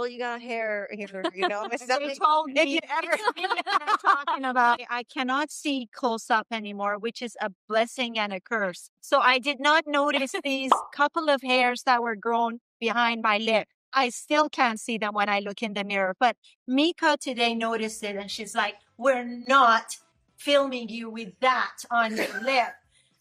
girl, you got hair here, you know. It's They something, told if me. you ever I'm talking about. I cannot see close up anymore, which is a blessing and a curse. So I did not notice these couple of hairs that were grown behind my lip. I still can't see them when I look in the mirror. But Meeka today noticed it and she's like, we're not filming you with that on your lip.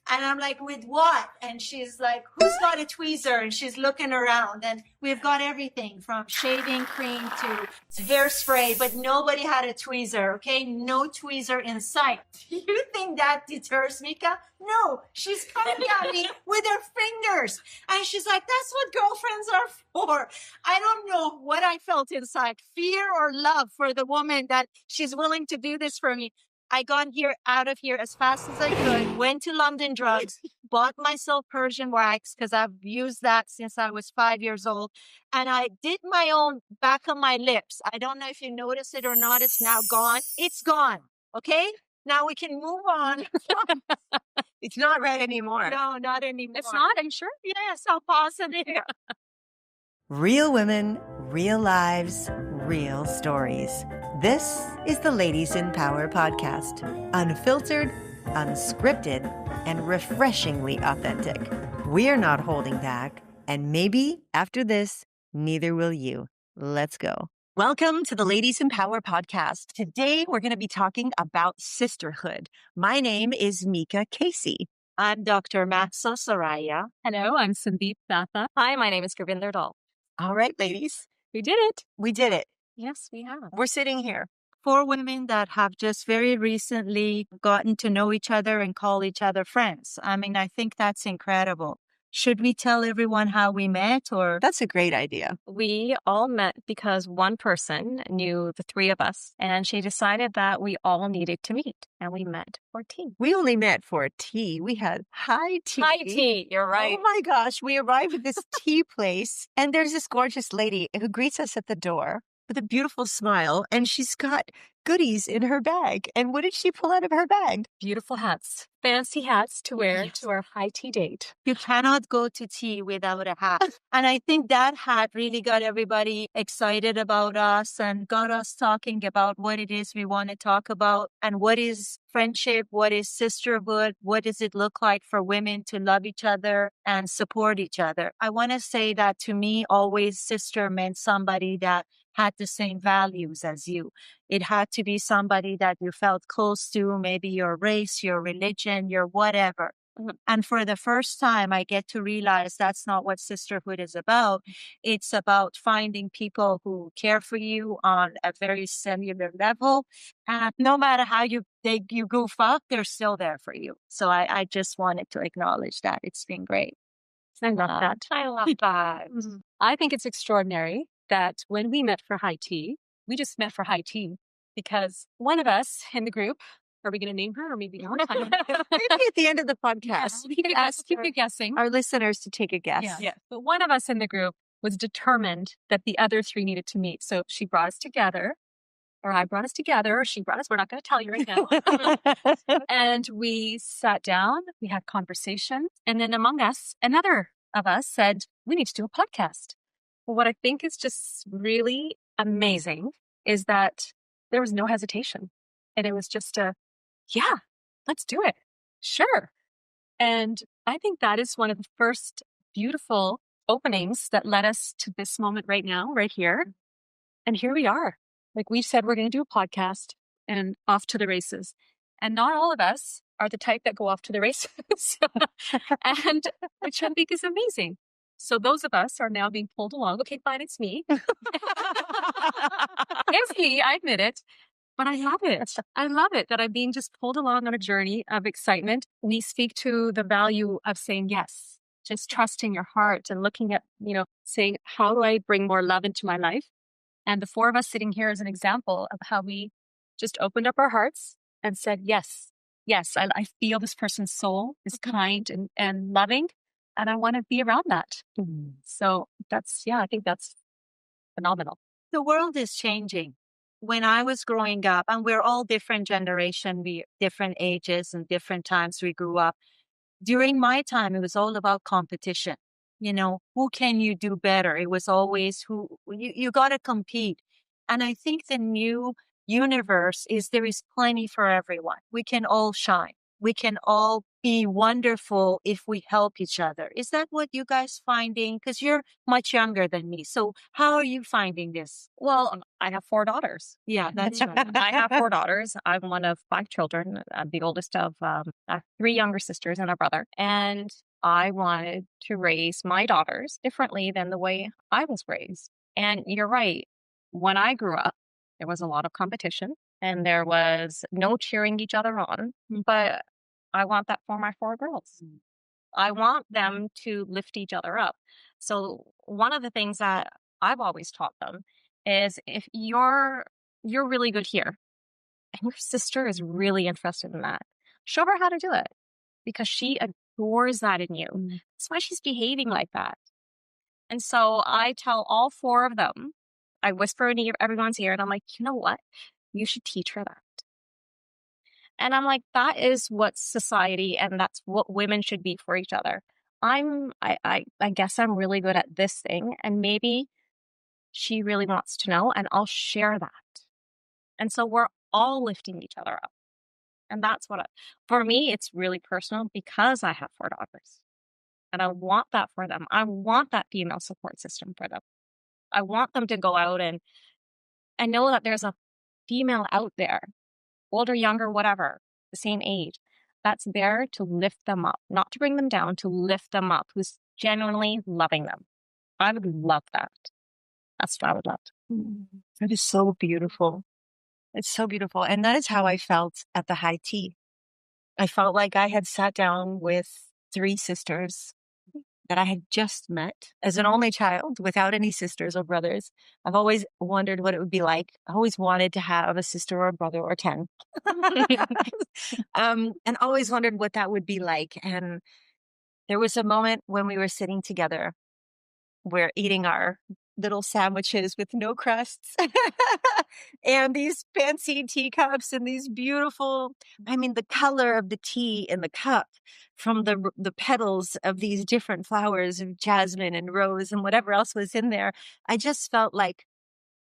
And I'm like, with what? And she's like, who's got a tweezer? And she's looking around and we've got everything from shaving cream to hairspray, but nobody had a tweezer. Okay. No tweezer in sight. Do you think that deters Meeka? No, she's coming at me with her fingers. And she's like, that's what girlfriends are for. I don't know what I felt inside, fear or love for the woman that she's willing to do this for me. I got out of here as fast as I could, went to London Drugs, bought myself Persian wax because I've used that since I was 5 years old. And I did my own back of my lips. I don't know if you notice it or not. It's now gone. It's gone. Okay. Now we can move on. it's not red anymore. No, not anymore. It's not, I'm sure. Yes, I'll pause it here. Real women, real lives, real stories. This is the Ladies in Power podcast. Unfiltered, unscripted, and refreshingly authentic. We're not holding back, and maybe after this, neither will you. Let's go. Welcome to the Ladies in Power podcast. Today, we're going to be talking about sisterhood. My name is Meeka Caissie. I'm Dr. Mahsa Soraya. Hello, I'm Sandeep Bhatha. Hi, my name is Gurvinder Dhol. All right, ladies. We did it. We did it. Yes, we have. We're sitting here. 4 women that have just very recently gotten to know each other and call each other friends. I mean, I think that's incredible. Should we tell everyone how we met or? That's a great idea. We all met because one person knew the 3 of us, and she decided that we all needed to meet, and we met for tea. We only met for tea. We had high tea. High tea, you're right. Oh my gosh. We arrived at this tea place, and there's this gorgeous lady who greets us at the door with a beautiful smile, and she's got goodies in her bag. And what did she pull out of her bag? Beautiful hats. Fancy hats to wear to our high tea date. You cannot go to tea without a hat. And I think that hat really got everybody excited about us and got us talking about what it is we want to talk about and what is friendship, what is sisterhood, what does it look like for women to love each other and support each other. I want to say that to me, always sister meant somebody that had the same values as you. It had to be somebody that you felt close to, maybe your race, your religion, your whatever. Mhm. And for the first time, I get to realize that's not what sisterhood is about. It's about finding people who care for you on a very cellular level. And no matter how you goof up, they're still there for you. So I just wanted to acknowledge that. It's been great. I love that. I love that. I think it's extraordinary that when we met for high tea, we just met for high tea because one of us in the group, are we going to name her or maybe not? Maybe at the end of the podcast, We could ask, keep it guessing. our listeners to take a guess. Yeah. But one of us in the group was determined that the other 3 needed to meet. So she brought us together, or I brought us together, or she brought us. We're not going to tell you right now. And we sat down, we had conversation. And then among us, another of us said, we need to do a podcast. Well, what I think is just really amazing is that there was no hesitation. And it was just yeah, let's do it. Sure. And I think that is one of the first beautiful openings that led us to this moment right now, right here. And here we are. Like we said, we're going to do a podcast and off to the races. And not all of us are the type that go off to the races. And which I think is amazing. So those of us are now being pulled along. Okay, fine, it's me. It's me, I admit it. But I love it. I love it that I'm being just pulled along on a journey of excitement. We speak to the value of saying yes, just trusting your heart and looking at, saying, how do I bring more love into my life? And the 4 of us sitting here is an example of how we just opened up our hearts and said, yes, I feel this person's soul is kind and loving. And I want to be around that. So I think that's phenomenal. The world is changing. When I was growing up, and we're all different generation, we different ages and different times we grew up. During my time, it was all about competition. who can you do better? It was always who you got to compete. And I think the new universe is there is plenty for everyone. We can all shine. We can all be wonderful if we help each other. Is that what you guys finding? Because you're much younger than me. So how are you finding this? Well, I have 4 daughters. Yeah, that's right. I have 4 daughters. I'm one of 5 children. I'm the oldest of I have 3 younger sisters and a brother. And I wanted to raise my daughters differently than the way I was raised. And you're right. When I grew up, there was a lot of competition and there was no cheering each other on. But I want that for my 4 girls. I want them to lift each other up. So one of the things that I've always taught them is if you're really good here and your sister is really interested in that, show her how to do it because she adores that in you. That's why she's behaving like that. And so I tell all 4 of them, I whisper in everyone's ear and I'm like, you know what? You should teach her that. And I'm like, that is what society and that's what women should be for each other. I guess I'm really good at this thing and maybe she really wants to know and I'll share that. And so we're all lifting each other up. And that's for me, it's really personal because I have 4 daughters and I want that for them. I want that female support system for them. I want them to go out and know that there's a female out there, older, younger, whatever, the same age, that's there to lift them up, not to bring them down, to lift them up, who's genuinely loving them. I would love that. That's what I would love. That is so beautiful. It's so beautiful. And that is how I felt at the high tea. I felt like I had sat down with 3 sisters that I had just met as an only child without any sisters or brothers. I've always wondered what it would be like. I always wanted to have a sister or a brother or 10. And always wondered what that would be like. And there was a moment when we were sitting together, we're eating our little sandwiches with no crusts and these fancy teacups and these beautiful, the color of the tea in the cup from the petals of these different flowers of jasmine and rose and whatever else was in there. I just felt like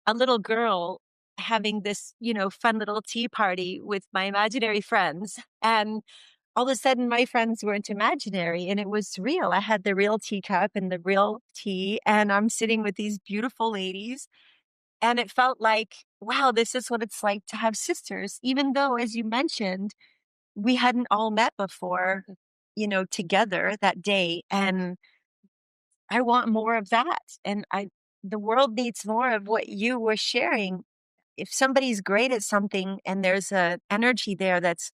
a little girl having this, fun little tea party with my imaginary friends. And all of a sudden my friends weren't imaginary and it was real. I had the real teacup and the real tea and I'm sitting with these beautiful ladies and it felt like, wow, this is what it's like to have sisters, even though, as you mentioned, we hadn't all met before, together that day. And I want more of that. And the world needs more of what you were sharing. If somebody's great at something and there's an energy there that's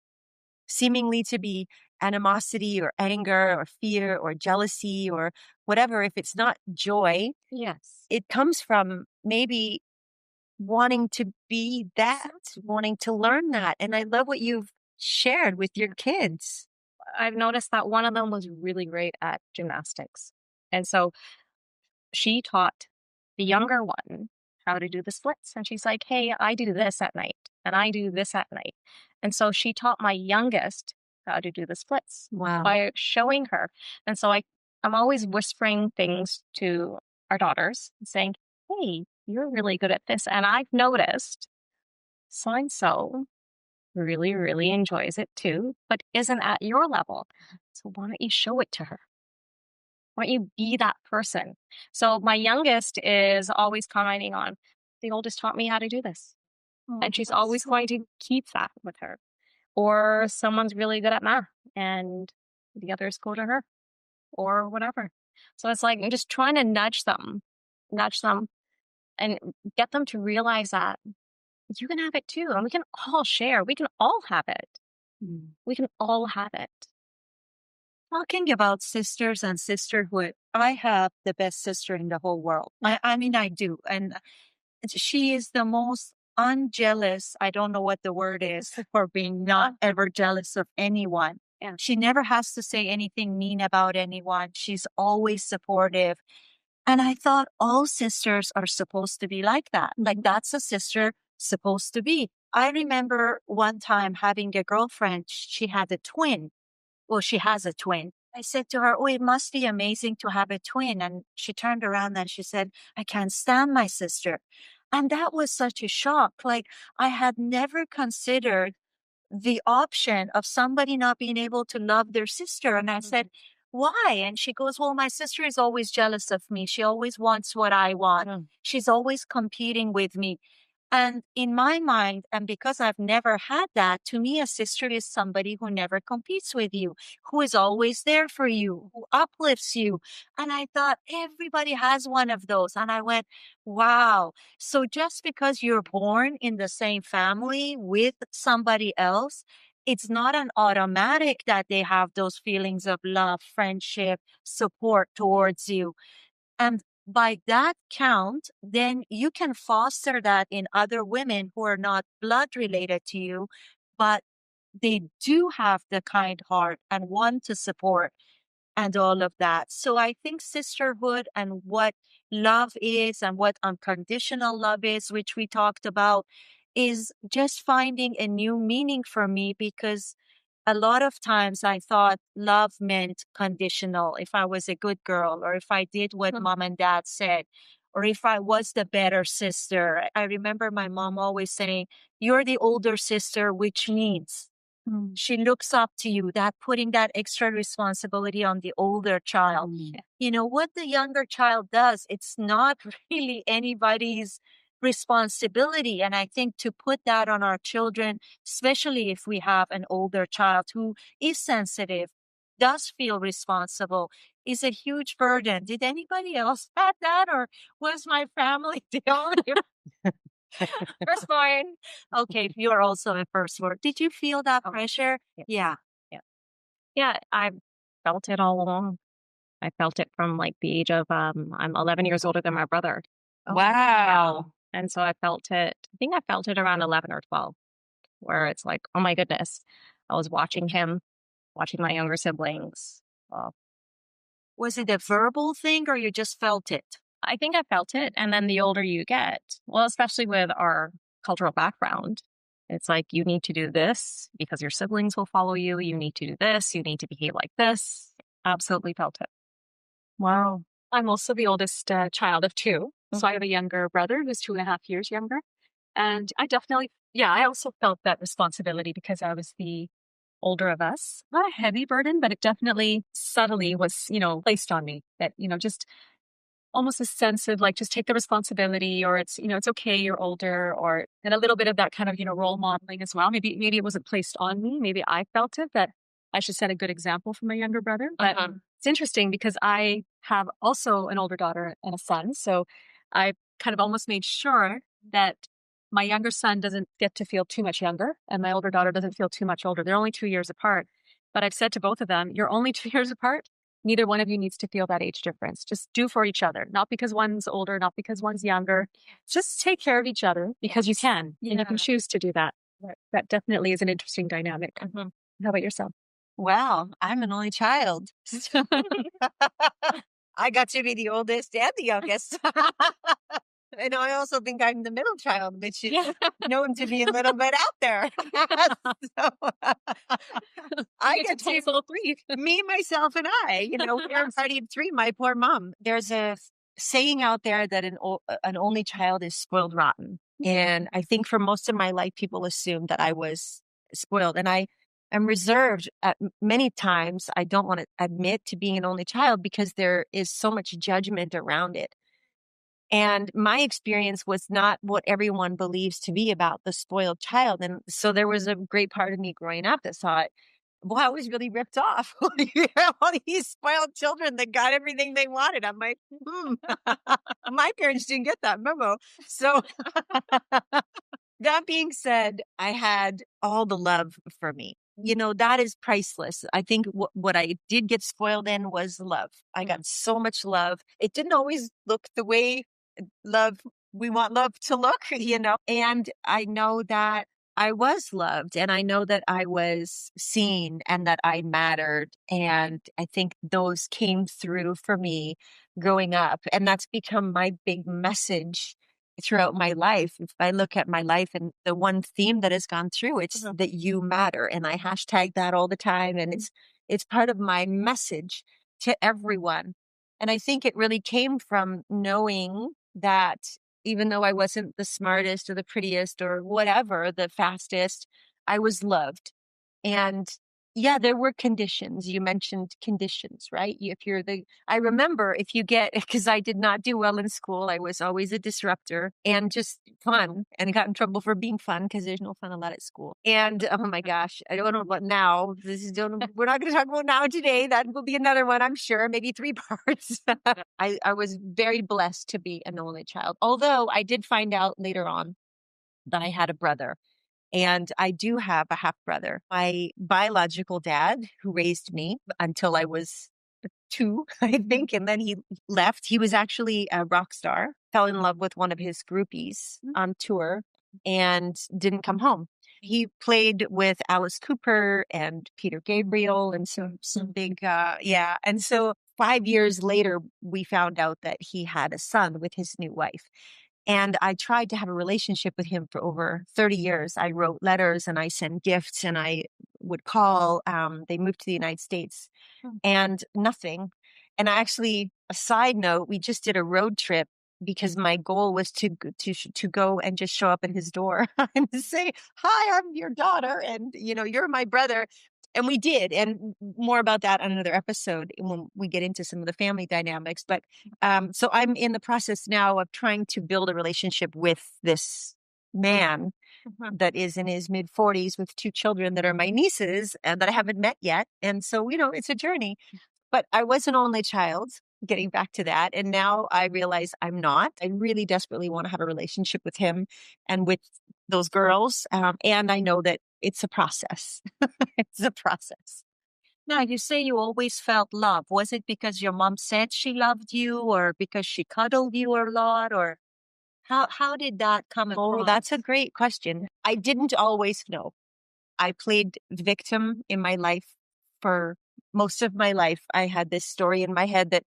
seemingly to be animosity or anger or fear or jealousy or whatever, if it's not joy, Yes, it comes from maybe wanting to be that, wanting to learn that. And I love what you've shared with your kids. I've noticed that one of them was really great at gymnastics. And so she taught the younger one how to do the splits. And she's like, hey, I do this at night and I do this at night. And so she taught my youngest how to do the splits by showing her. And so I'm always whispering things to our daughters saying, hey, you're really good at this. And I've noticed so-and-so really, really enjoys it too, but isn't at your level. So why don't you show it to her? Why don't you be that person? So my youngest is always commenting on, the oldest taught me how to do this. And she's always going to keep that with her. Or someone's really good at math and the others go to her or whatever. So it's like, I'm just trying to nudge them and get them to realize that you can have it too. And we can all share. We can all have it. We can all have it. Talking about sisters and sisterhood, I have the best sister in the whole world. I do. And she is the most unjealous. I don't know what the word is for being not ever jealous of anyone. Yeah. She never has to say anything mean about anyone. She's always supportive. And I thought all sisters are supposed to be like that. Like that's a sister supposed to be. I remember one time having a girlfriend. She had a twin. Well, she has a twin. I said to her, oh, it must be amazing to have a twin. And she turned around and she said, I can't stand my sister. And that was such a shock. Like, I had never considered the option of somebody not being able to love their sister. And I said, why? And she goes, well, my sister is always jealous of me. She always wants what I want. She's always competing with me. And in my mind, and because I've never had that, to me, a sister is somebody who never competes with you, who is always there for you, who uplifts you. And I thought everybody has one of those. And I went, wow. So just because you're born in the same family with somebody else, it's not an automatic that they have those feelings of love, friendship, support towards you. And by that count, then you can foster that in other women who are not blood related to you, but they do have the kind heart and want to support and all of that. So I think sisterhood and what love is and what unconditional love is, which we talked about, is just finding a new meaning for me, because a lot of times I thought love meant conditional. If I was a good girl, or if I did what mom and dad said, or if I was the better sister. I remember my mom always saying, you're the older sister, which means she looks up to you, that putting that extra responsibility on the older child. You know, what the younger child does, it's not really anybody's responsibility. And I think to put that on our children, especially if we have an older child who is sensitive, does feel responsible, is a huge burden. Did anybody else have that, or was my family the only firstborn? Okay, you're also a firstborn. Did you feel that pressure? Yeah. Yeah, I felt it all along. I felt it from like the age of, I'm 11 years older than my brother. Wow. And so I felt it, I think I felt it around 11 or 12, where it's like, oh my goodness, I was watching him, watching my younger siblings. Was it a verbal thing, or you just felt it? I think I felt it. And then the older you get, well, especially with our cultural background, it's like, you need to do this because your siblings will follow you. You need to do this. You need to behave like this. Absolutely felt it. Wow. I'm also the oldest child of two. So I have a younger brother who's 2.5 years younger. And I definitely, I also felt that responsibility because I was the older of us. Not a heavy burden, but it definitely subtly was, placed on me that, just almost a sense of like, just take the responsibility, or it's, it's okay, you're older, and a little bit of that kind of, role modeling as well. Maybe it wasn't placed on me. Maybe I felt it, that I should set a good example for my younger brother. But it's interesting because I have also an older daughter and a son. So I kind of almost made sure that my younger son doesn't get to feel too much younger and my older daughter doesn't feel too much older. They're only 2 years apart. But I've said to both of them, you're only 2 years apart. Neither one of you needs to feel that age difference. Just do for each other. Not because one's older, not because one's younger. Just take care of each other because you can. And you can choose to do that. That definitely is an interesting dynamic. How about yourself? Well, I'm an only child. So I got to be the oldest and the youngest. And I also think I'm the middle child, which is known to be a little bit out there. So, I get to taste all three. Me, myself, and I. We're a party of three. My poor mom. There's a saying out there that an only child is spoiled rotten. And I think for most of my life, people assume that I was spoiled. And I am reserved at many times. I don't want to admit to being an only child because there is so much judgment around it. And my experience was not what everyone believes to be about the spoiled child. And so there was a great part of me growing up that thought, well, I was really ripped off. All these spoiled children that got everything they wanted. I'm like, my parents didn't get that memo. So that being said, I had all the love for me. That is priceless. I think what I did get spoiled in was love. I got so much love. It didn't always look the way we want love to look, and I know that I was loved and I know that I was seen and that I mattered. And I think those came through for me growing up. And that's become my big message throughout my life. If I look at my life and the one theme that has gone through, it's that you matter. And I hashtag that all the time. And it's It's part of my message to everyone. And I think it really came from knowing that even though I wasn't the smartest or the prettiest or whatever, the fastest, I was loved. And yeah, there were conditions. You mentioned conditions, right? I remember if you get, because I did not do well in school, I was always a disruptor and just fun, and got in trouble for being fun because there's no fun allowed at school. And oh my gosh, I don't know about now. We're not going to talk about now today. That will be another one, I'm sure, maybe 3 parts. I was very blessed to be an only child, although I did find out later on that I had a brother. And I do have a half brother. My biological dad, who raised me until I was 2, I think, and then he left. He was actually a rock star, fell in love with one of his groupies on tour and didn't come home. He played with Alice Cooper and Peter Gabriel and some big, yeah. And so 5 years later, we found out that he had a son with his new wife. And I tried to have a relationship with him for over 30 years. I wrote letters and I sent gifts and I would call. They moved to the United States and nothing. And actually, a side note, we just did a road trip because my goal was to go and just show up at his door and say, "Hi, I'm your daughter, and you're my brother." And we did, and more about that on another episode when we get into some of the family dynamics. But so I'm in the process now of trying to build a relationship with this man that is in his mid 40s with 2 children that are my nieces and that I haven't met yet. And so, it's a journey. But I was an only child, getting back to that. And now I realize I'm not. I really desperately want to have a relationship with him and with those girls. And I know that it's a process. It's a process. Now, you say you always felt love. Was it because your mom said she loved you, or because she cuddled you a lot, or how did that come across? Oh, that's a great question. I didn't always know. I played victim in my life for most of my life. I had this story in my head that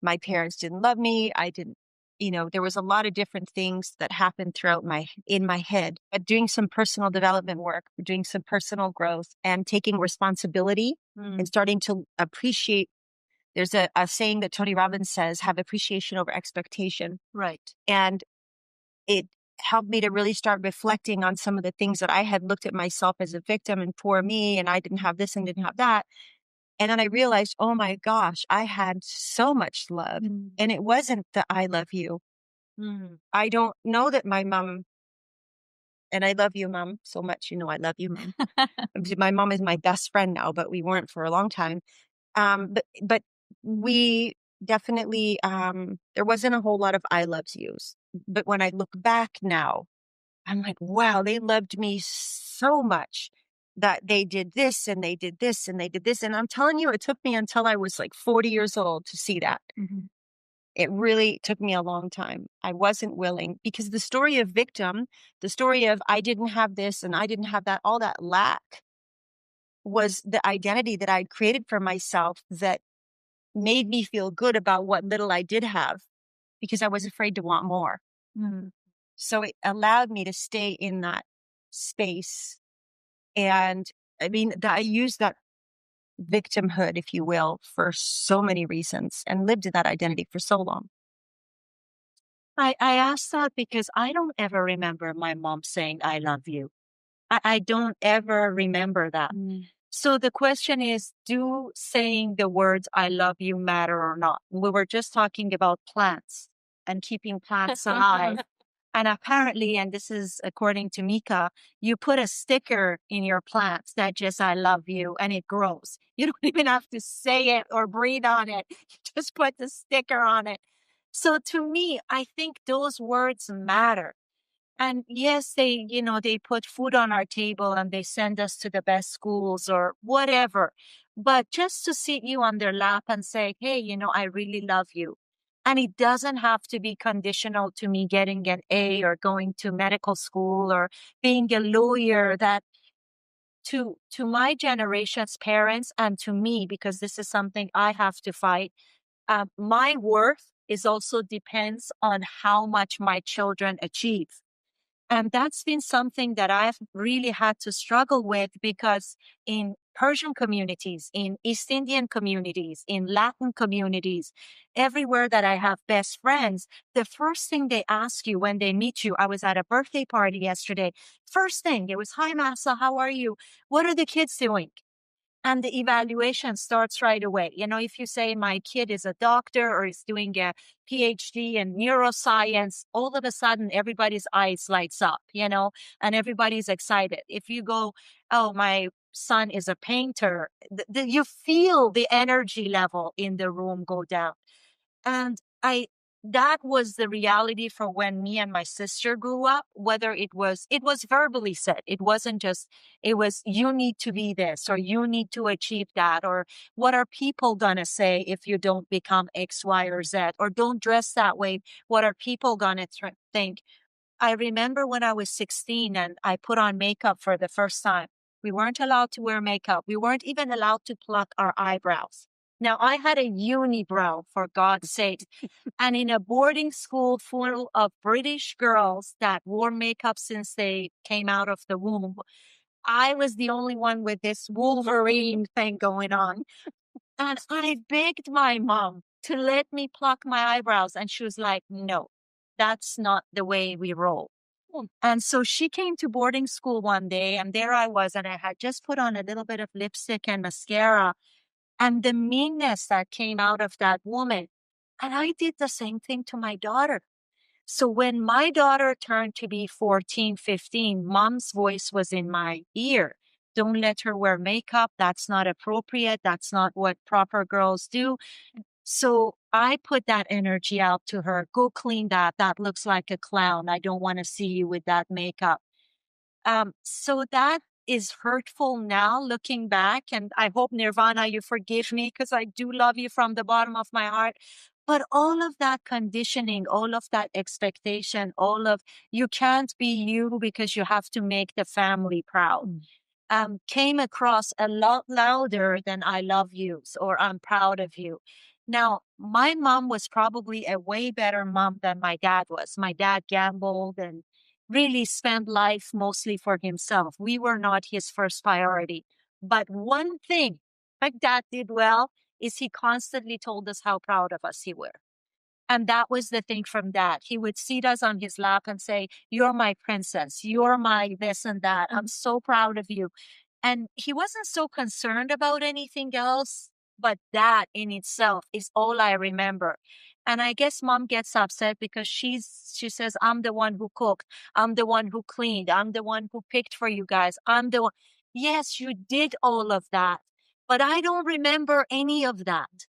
my parents didn't love me. I didn't, there was a lot of different things that happened in my head. But doing some personal development work, doing some personal growth and taking responsibility and starting to appreciate. There's a saying that Tony Robbins says, have appreciation over expectation. Right. And it helped me to really start reflecting on some of the things that I had looked at myself as a victim and poor me, and I didn't have this and didn't have that. And then I realized, oh my gosh, I had so much love. And it wasn't the I love you. I don't know that my mom, and I love you, Mom, so much. I love you, Mom. My mom is my best friend now, but we weren't for a long time. But we definitely, there wasn't a whole lot of I loves yous. But when I look back now, I'm like, wow, they loved me so much that they did this and they did this and they did this. And I'm telling you, it took me until I was like 40 years old to see that. It really took me a long time. I wasn't willing, because the story of victim, the story of I didn't have this and I didn't have that, all that lack was the identity that I'd created for myself that made me feel good about what little I did have, because I was afraid to want more. So it allowed me to stay in that space. And I used that victimhood, if you will, for so many reasons and lived in that identity for so long. I asked that because I don't ever remember my mom saying, I love you. I don't ever remember that. So the question is, do saying the words, I love you, matter or not? We were just talking about plants and keeping plants alive. And apparently, and this is according to Meeka, you put a sticker in your plants that just, I love you, and it grows. You don't even have to say it or breathe on it. You just put the sticker on it. So to me, I think those words matter. And yes, they put food on our table and they send us to the best schools or whatever. But just to sit you on their lap and say, hey, I really love you. And it doesn't have to be conditional to me getting an A or going to medical school or being a lawyer. That to my generation's parents and to me, because this is something I have to fight, my worth is also depends on how much my children achieve. And that's been something that I've really had to struggle with, because in Persian communities, in East Indian communities, in Latin communities, everywhere that I have best friends, the first thing they ask you when they meet you, I was at a birthday party yesterday. First thing, it was, "Hi, Mahsa, how are you? What are the kids doing?" And the evaluation starts right away. You know, if you say my kid is a doctor or is doing a PhD in neuroscience, all of a sudden everybody's eyes lights up, you know, and everybody's excited. If you go, "Oh, my son is a painter," you feel the energy level in the room go down. And that was the reality for when me and my sister grew up, whether it was verbally said. It wasn't just, it was, "You need to be this," or "You need to achieve that," or "What are people gonna say if you don't become X, Y, or Z," or "Don't dress that way. What are people gonna think?" I remember when I was 16 and I put on makeup for the first time. We weren't allowed to wear makeup. We weren't even allowed to pluck our eyebrows. Now, I had a unibrow, for God's sake. And in a boarding school full of British girls that wore makeup since they came out of the womb, I was the only one with this Wolverine thing going on. And I begged my mom to let me pluck my eyebrows. And she was like, "No, that's not the way we roll." And so she came to boarding school one day, and there I was, and I had just put on a little bit of lipstick and mascara, and the meanness that came out of that woman. And I did the same thing to my daughter. So when my daughter turned to be 14, 15, mom's voice was in my ear. "Don't let her wear makeup. That's not appropriate. That's not what proper girls do." So I put that energy out to her. "Go clean that. That looks like a clown. I don't want to see you with that makeup." So that is hurtful now looking back. And I hope, Nirvana, you forgive me, because I do love you from the bottom of my heart. But all of that conditioning, all of that expectation, all of, "You can't be you because you have to make the family proud," came across a lot louder than "I love you" or "I'm proud of you." Now, my mom was probably a way better mom than my dad was. My dad gambled and really spent life mostly for himself. We were not his first priority. But one thing my dad did well is he constantly told us how proud of us he were. And that was the thing from that. He would seat us on his lap and say, "You're my princess. You're my this and that. I'm so proud of you." And he wasn't so concerned about anything else, but that in itself is all I remember. And I guess mom gets upset because she says, "I'm the one who cooked. I'm the one who cleaned. I'm the one who picked for you guys. I'm the one." Yes, you did all of that, but I don't remember any of that.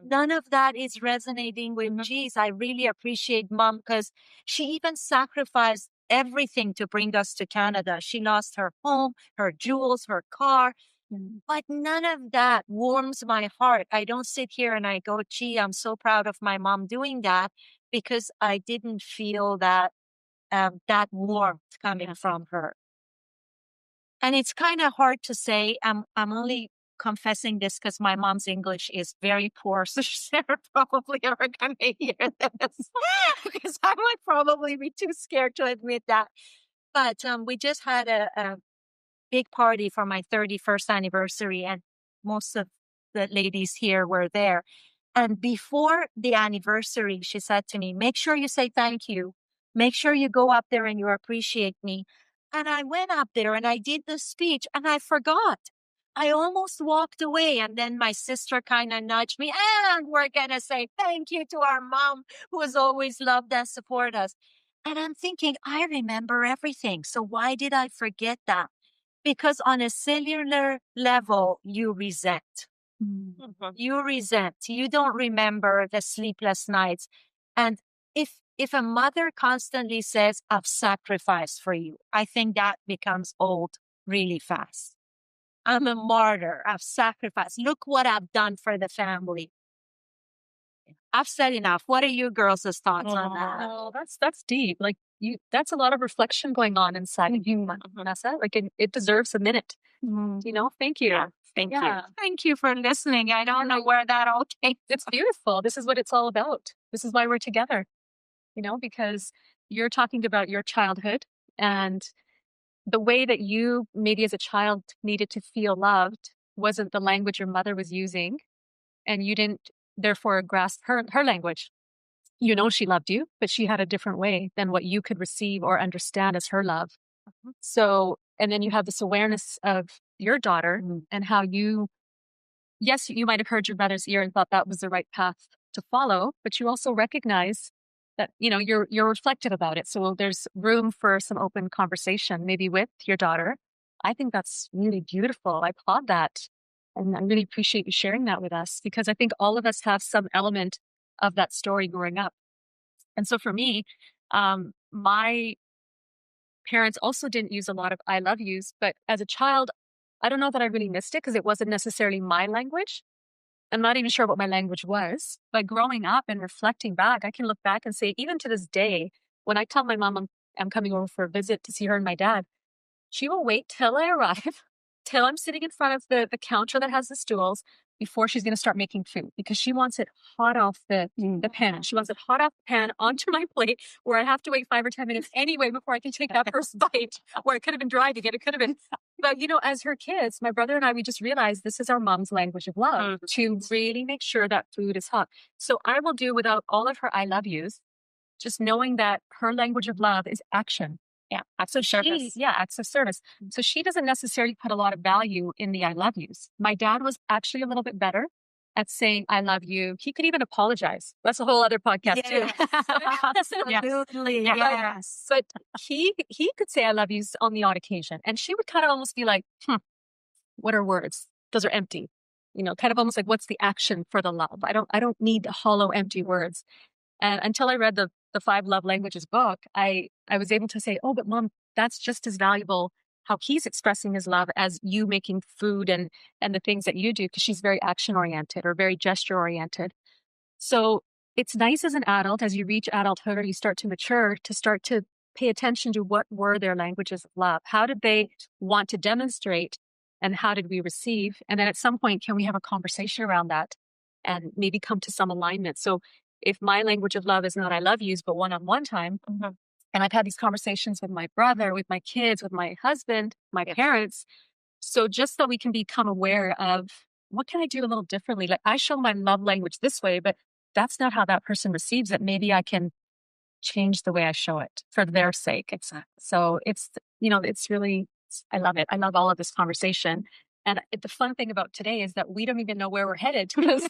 None of that is resonating with, geez, I really appreciate mom, because she even sacrificed everything to bring us to Canada. She lost her home, her jewels, her car, but none of that warms my heart. I don't sit here and I go, "Gee, I'm so proud of my mom doing that," because I didn't feel that that warmth coming from her. And it's kind of hard to say. I'm only confessing this because my mom's English is very poor, so she's never probably ever gonna hear this because I would probably be too scared to admit that. But we just had a big party for my 31st anniversary, and most of the ladies here were there. And before the anniversary, she said to me, "Make sure you say thank you. Make sure you go up there and you appreciate me." And I went up there and I did the speech and I forgot. I almost walked away. And then my sister kind of nudged me, "And we're going to say thank you to our mom who has always loved and supported us." And I'm thinking, I remember everything. So why did I forget that? Because on a cellular level, you resent. You resent. You don't remember the sleepless nights. And if a mother constantly says, "I've sacrificed for you," I think that becomes old really fast. "I'm a martyr. I've sacrificed. Look what I've done for the family." I've said enough. What are you girls' thoughts on that? Oh, that's deep. Like that's a lot of reflection going on inside of you, Vanessa. Like it deserves a minute. Thank you. Yeah, thank you. Yeah. Thank you for listening. I don't know where that all came. It's beautiful. This is what it's all about. This is why we're together, because you're talking about your childhood and the way that you maybe as a child needed to feel loved wasn't the language your mother was using, and you didn't therefore grasp her language. You know, she loved you, but she had a different way than what you could receive or understand as her love. So, and then you have this awareness of your daughter and how yes, you might have heard your mother's ear and thought that was the right path to follow, but you also recognize that, you know, you're reflective about it. So there's room for some open conversation, maybe with your daughter. I think that's really beautiful. I applaud that. And I really appreciate you sharing that with us, because I think all of us have some element of that story growing up. And so for me, my parents also didn't use a lot of I love yous, but as a child, I don't know that I really missed it because it wasn't necessarily my language. I'm not even sure what my language was, but growing up and reflecting back, I can look back and say, even to this day, when I tell my mom I'm coming over for a visit to see her and my dad, she will wait till I arrive, till I'm sitting in front of the counter that has the stools before she's going to start making food, because she wants it hot off the pan. She wants it hot off the pan onto my plate, where I have to wait 5 or 10 minutes anyway before I can take that first bite, where it could have been dry to get, it could have been. But, you know, as her kids, my brother and I, we just realized this is our mom's language of love, to really make sure that food is hot. So I will do without all of her I love yous, just knowing that her language of love is action. Yeah, acts of service. Acts of service. So she doesn't necessarily put a lot of value in the I love yous. My dad was actually a little bit better at saying I love you. He could even apologize. That's a whole other podcast too. Absolutely. Yes. But he could say I love yous on the odd occasion. And she would kind of almost be like, what are words? Those are empty. You know, kind of almost like, what's the action for the love? I don't need hollow, empty words. And until I read the 5 Love Languages book, I was able to say, oh, but Mom, that's just as valuable how he's expressing his love as you making food and the things that you do, because she's very action oriented or very gesture oriented. So it's nice as an adult, as you reach adulthood or you start to mature, to start to pay attention to what were their languages of love. How did they want to demonstrate, and how did we receive? And then at some point, can we have a conversation around that and maybe come to some alignment? So if my language of love is not I love yous, but one-on-one time, and I've had these conversations with my brother, with my kids, with my husband, my parents, so just so we can become aware of what can I do a little differently? Like, I show my love language this way, but that's not how that person receives it. Maybe I can change the way I show it for their sake. Exactly. So it's, you know, it's really, I love it. I love all of this conversation. And the fun thing about today is that we don't even know where we're headed, because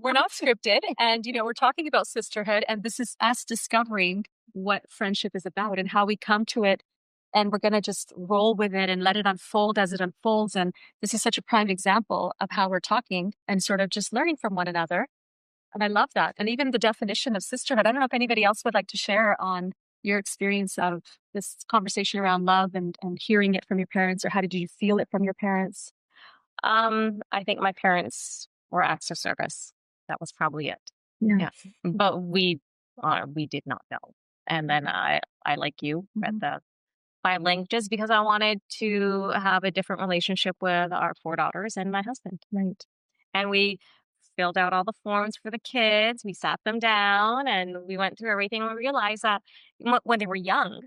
we're not scripted. And, you know, we're talking about sisterhood, and this is us discovering what friendship is about and how we come to it. And we're going to just roll with it and let it unfold as it unfolds. And this is such a prime example of how we're talking and sort of just learning from one another. And I love that. And even the definition of sisterhood, I don't know if anybody else would like to share on your experience of this conversation around love and hearing it from your parents, or how did you feel it from your parents? I think my parents were acts of service. That was probably it. Yeah. But we did not know. And then I like you, read the 5 languages because I wanted to have a different relationship with our 4 daughters and my husband. Right. And we filled out all the forms for the kids. We sat them down and we went through everything, and we realized that when they were young,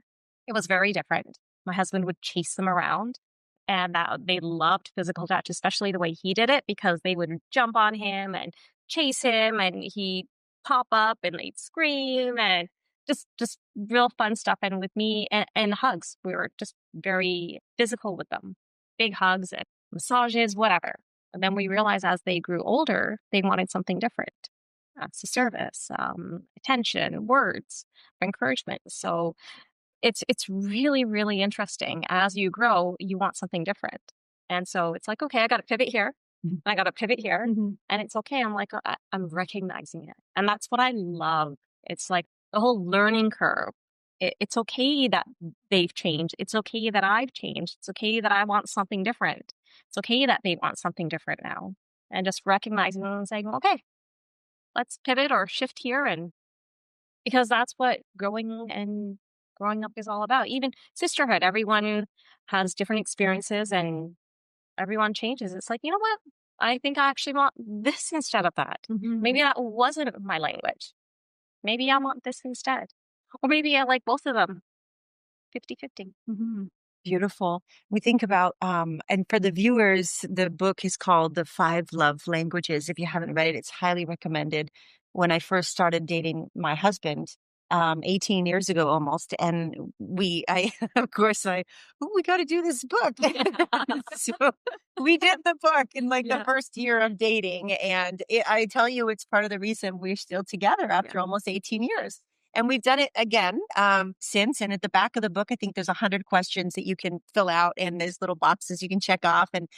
it was very different. My husband would chase them around, and that they loved physical touch, especially the way he did it, because they would jump on him and chase him, and he'd pop up and they'd scream, and just real fun stuff. And with me and hugs, we were just very physical with them, big hugs and massages, whatever. And then we realized as they grew older, they wanted something different. Acts of service, attention, words, encouragement. So it's really, really interesting. As you grow, you want something different. And so it's like, okay, I got to pivot here. I got to pivot here. And it's okay. I'm like, I'm recognizing it. And that's what I love. It's like the whole learning curve. It's okay that they've changed. It's okay that I've changed. It's okay that I want something different. It's okay that they want something different now. And just recognizing them and saying, okay, let's pivot or shift here. And because that's what growing up is all about. Even sisterhood, everyone has different experiences and everyone changes. It's like, you know what? I think I actually want this instead of that. Maybe that wasn't my language. Maybe I want this instead. Or maybe I like both of them. 50-50. beautiful. We think about, and for the viewers, the book is called The Five Love Languages. If you haven't read it, it's highly recommended. When I first started dating my husband, 18 years ago almost, and of course, we got to do this book. So we did the book in like the first year of dating. And I tell you, it's part of the reason we're still together after almost 18 years. And we've done it again since. And at the back of the book, I think there's 100 questions that you can fill out, and there's little boxes you can check off. And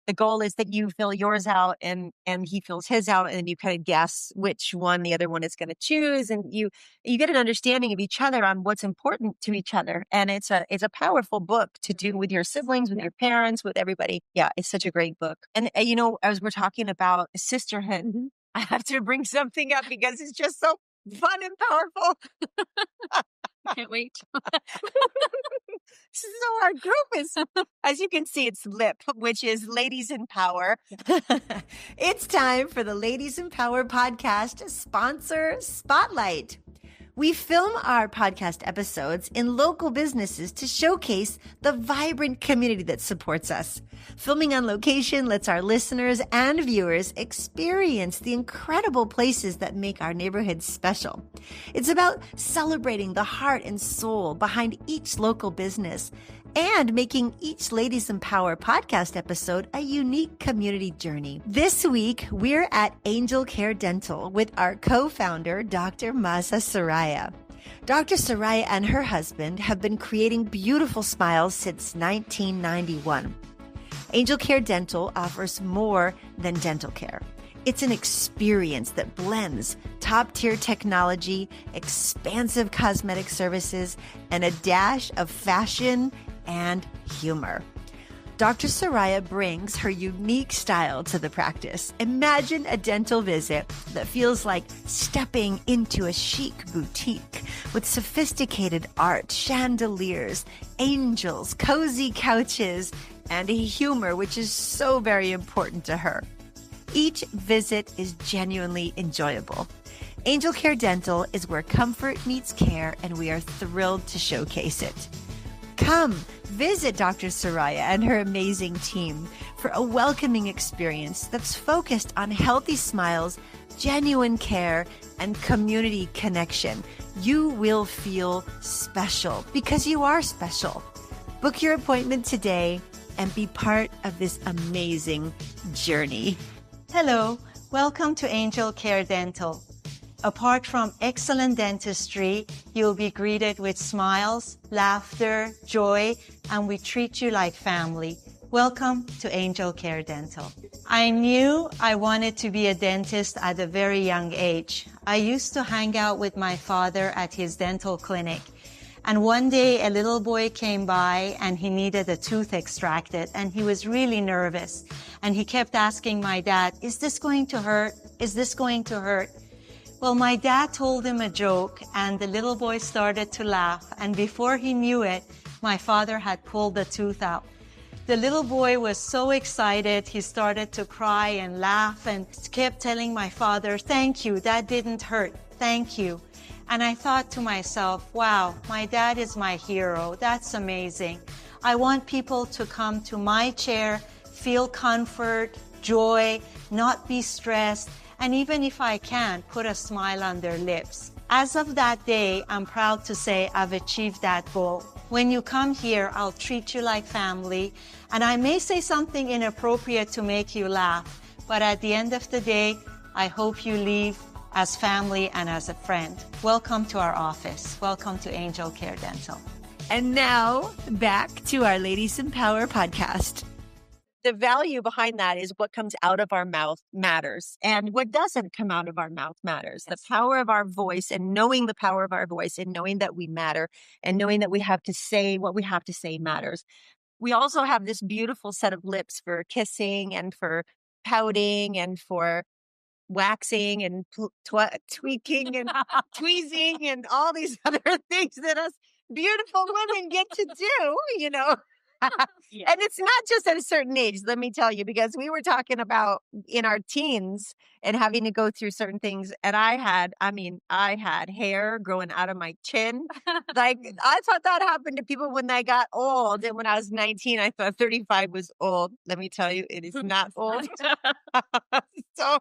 the goal is that you fill yours out and he fills his out, and you kind of guess which one the other one is going to choose. And you get an understanding of each other on what's important to each other. And it's a powerful book to do with your siblings, with your parents, with everybody. Yeah, it's such a great book. And as we're talking about sisterhood, I have to bring something up because it's just so fun and powerful. Can't wait. So our group is, as you can see, it's LIP, which is Ladies in Power. It's time for the Ladies in Power podcast sponsor spotlight. We film our podcast episodes in local businesses to showcase the vibrant community that supports us. Filming on location lets our listeners and viewers experience the incredible places that make our neighborhoods special. It's about celebrating the heart and soul behind each local business and making each Ladies in Power podcast episode a unique community journey. This week, we're at Angel Care Dental with our co-founder, Dr. Mahsa Soraya. Dr. Soraya and her husband have been creating beautiful smiles since 1991. Angel Care Dental offers more than dental care. It's an experience that blends top-tier technology, expansive cosmetic services, and a dash of fashion and humor. Dr. Soraya brings her unique style to the practice. Imagine a dental visit that feels like stepping into a chic boutique with sophisticated art, chandeliers, angels, cozy couches, and a humor which is so very important to her. Each visit is genuinely enjoyable. Angel Care Dental is where comfort meets care, and we are thrilled to showcase it. Come visit Dr. Soraya and her amazing team for a welcoming experience that's focused on healthy smiles, genuine care, and community connection. You will feel special because you are special. Book your appointment today and be part of this amazing journey. Hello, welcome to Angel Care Dental. Apart from excellent dentistry, you'll be greeted with smiles, laughter, joy, and we treat you like family. Welcome to Angel Care Dental. I knew I wanted to be a dentist at a very young age. I used to hang out with my father at his dental clinic. And one day a little boy came by and he needed a tooth extracted and he was really nervous. And he kept asking my dad, "Is this going to hurt? Is this going to hurt?" Well, my dad told him a joke and the little boy started to laugh. And before he knew it, my father had pulled the tooth out. The little boy was so excited, he started to cry and laugh and kept telling my father, "Thank you, that didn't hurt, thank you." And I thought to myself, wow, my dad is my hero, that's amazing. I want people to come to my chair, feel comfort, joy, not be stressed, and even if I can, put a smile on their lips. As of that day, I'm proud to say I've achieved that goal. When you come here, I'll treat you like family, and I may say something inappropriate to make you laugh, but at the end of the day, I hope you leave as family and as a friend. Welcome to our office. Welcome to Angel Care Dental. And now, back to our Ladies in Power podcast. The value behind that is what comes out of our mouth matters. And what doesn't come out of our mouth matters. Yes. The power of our voice, and knowing the power of our voice, and knowing that we matter, and knowing that we have to say what we have to say matters. We also have this beautiful set of lips for kissing and for pouting and for waxing and tweaking and tweezing and all these other things that us beautiful women get to do, Yeah. And it's not just at a certain age, let me tell you, because we were talking about in our teens and having to go through certain things. And I had hair growing out of my chin. Like, I thought that happened to people when they got old. And when I was 19, I thought 35 was old. Let me tell you, it is not old. So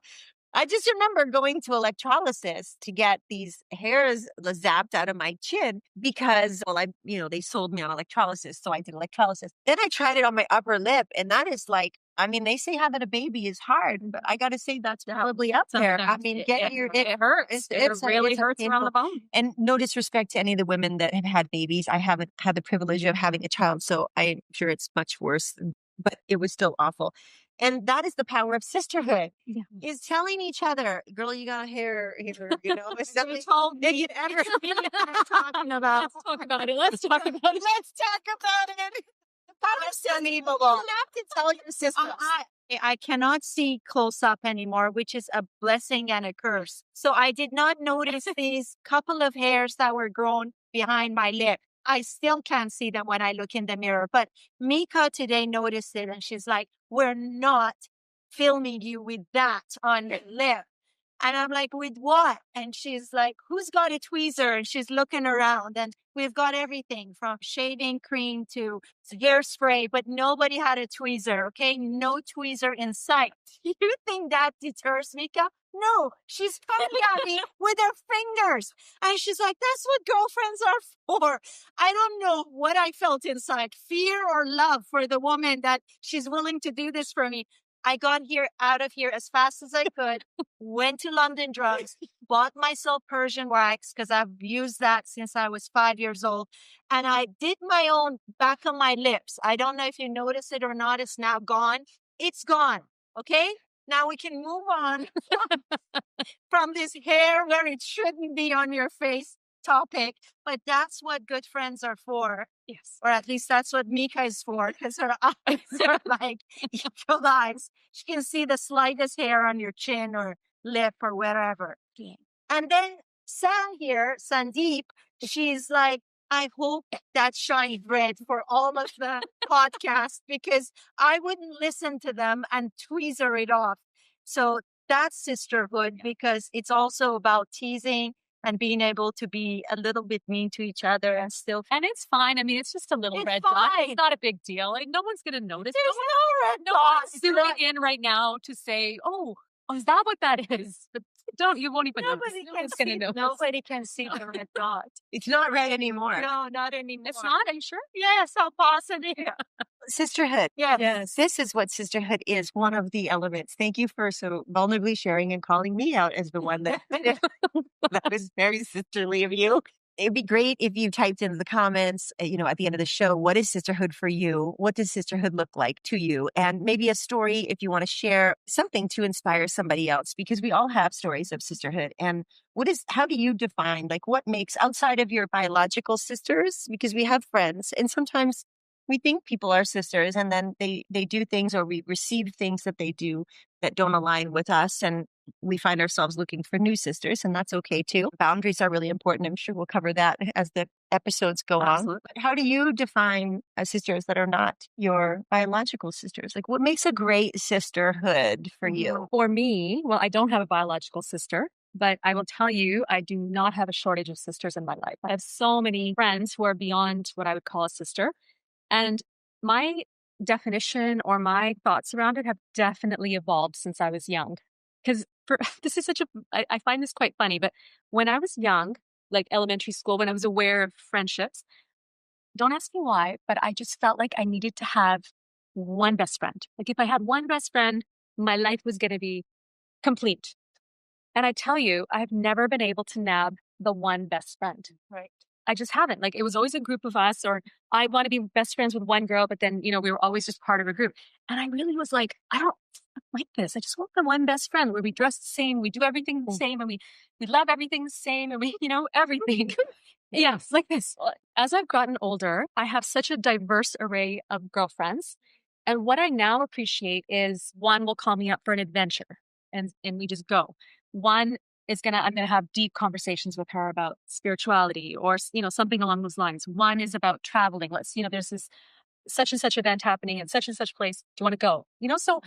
I just remember going to electrolysis to get these hairs zapped out of my chin because, they sold me on electrolysis. So I did electrolysis. Then I tried it on my upper lip. And that is like, they say having a baby is hard, but I got to say that's probably up there. It hurts. It really hurts around the bone. And no disrespect to any of the women that have had babies. I haven't had the privilege of having a child. So I'm sure it's much worse, but it was still awful. And that is the power of sisterhood. Yeah. Is telling each other, girl, you got hair here, It's something you ever talking about. Let's talk about it. Let's talk about it. Let's talk about it. That's unbelievable. You have to tell your sister. I cannot see close up anymore, which is a blessing and a curse. So I did not notice these couple of hairs that were grown behind my lip. I still can't see them when I look in the mirror. But Meeka today noticed it and she's like, we're not filming you with that on your lip. And I'm like, with what? And she's like, who's got a tweezer? And she's looking around and we've got everything from shaving cream to hairspray, but nobody had a tweezer. Okay. No tweezer in sight. You think that deters Meeka? No, she's coming at me with her fingers. And she's like, that's what girlfriends are for. I don't know what I felt inside, fear or love for the woman that she's willing to do this for me. I got out of here as fast as I could, went to London Drugs, bought myself Persian wax because I've used that since I was 5 years old. And I did my own back of my lips. I don't know if you notice it or not. It's now gone. It's gone. Okay. Now we can move on from this hair where it shouldn't be on your face topic, but that's what good friends are for. Yes. Or at least that's what Meeka is for, because her eyes are like eagle eyes. She can see the slightest hair on your chin or lip or wherever. Yeah. And then Sandeep, she's like, I hope that shiny red for all of the podcasts because I wouldn't listen to them and tweezer it off. So that's sisterhood because it's also about teasing and being able to be a little bit mean to each other and still. And it's fine. It's just a little red dot. It's not a big deal. Like, no one's going to notice. There's no red dot. One's tuning in right now to say, oh, is that what that is? But you won't even notice. Nobody can see the red dot. It's not red anymore. No, not anymore. It's not? Are you sure? Yes, I'll pause it. Yeah. Sisterhood. Yes. This is what sisterhood is, one of the elements. Thank you for so vulnerably sharing and calling me out as the one that that was very sisterly of you. It'd be great if you typed in the comments, at the end of the show, what is sisterhood for you? What does sisterhood look like to you? And maybe a story if you want to share something to inspire somebody else, because we all have stories of sisterhood. And how do you define, what makes outside of your biological sisters? Because we have friends and sometimes we think people are sisters and then they do things or we receive things that they do that don't align with us. And we find ourselves looking for new sisters, and that's okay too. Boundaries are really important. I'm sure we'll cover that as the episodes go on. But how do you define sisters that are not your biological sisters? What makes a great sisterhood for you? For me, well, I don't have a biological sister, but I will tell you, I do not have a shortage of sisters in my life. I have so many friends who are beyond what I would call a sister. And my definition or my thoughts around it have definitely evolved since I was young. Because this is I find this quite funny, but when I was young, like elementary school, when I was aware of friendships, don't ask me why, but I just felt like I needed to have one best friend. If I had one best friend, my life was going to be complete. And I tell you, I've never been able to nab the one best friend. Right. I just haven't. It was always a group of us, or I want to be best friends with one girl, but then, we were always just part of a group. And I really was like, I don't like this. I just want the one best friend where we dress the same, we do everything the same, and we love everything the same, and we, everything. Yes, like this. As I've gotten older, I have such a diverse array of girlfriends. And what I now appreciate is one will call me up for an adventure and we just go. One I'm going to have deep conversations with her about spirituality or, something along those lines. One is about traveling. There's this such and such event happening in such and such place. Do you want to go? So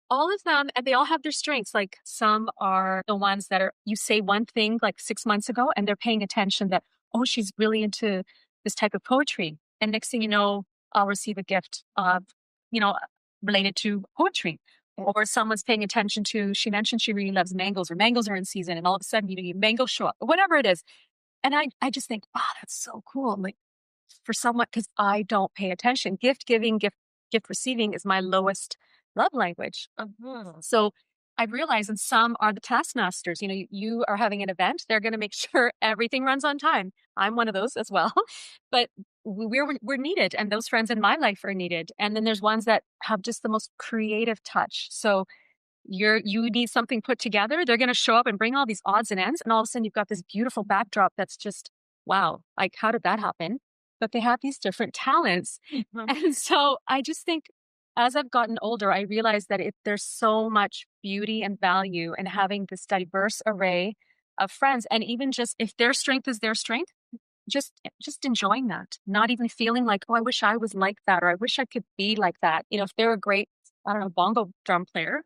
all of them, and they all have their strengths. Like some are the ones that are, you say one thing like 6 months ago, and they're paying attention that, oh, she's really into this type of poetry. And next thing you know, I'll receive a gift of, related to poetry. Or someone's paying attention to, she mentioned she really loves mangoes, or mangoes are in season, and all of a sudden, mangoes show up, or whatever it is. And I just think, wow, that's so cool. Like for someone, because I don't pay attention. Gift giving, gift receiving is my lowest love language. So I realize, and some are the taskmasters. You are having an event, they're going to make sure everything runs on time. I'm one of those as well. But we're needed, and those friends in my life are needed. And then there's ones that have just the most creative touch. So you need something put together, they're going to show up and bring all these odds and ends, and all of a sudden you've got this beautiful backdrop that's just, wow, like how did that happen? But they have these different talents. And so I just think, as I've gotten older, I realize that there's so much beauty and value in having this diverse array of friends. And even just if their strength is their strength, just enjoying that, not even feeling like, oh, I wish I was like that, or I wish I could be like that. If they're a great, I don't know, bongo drum player,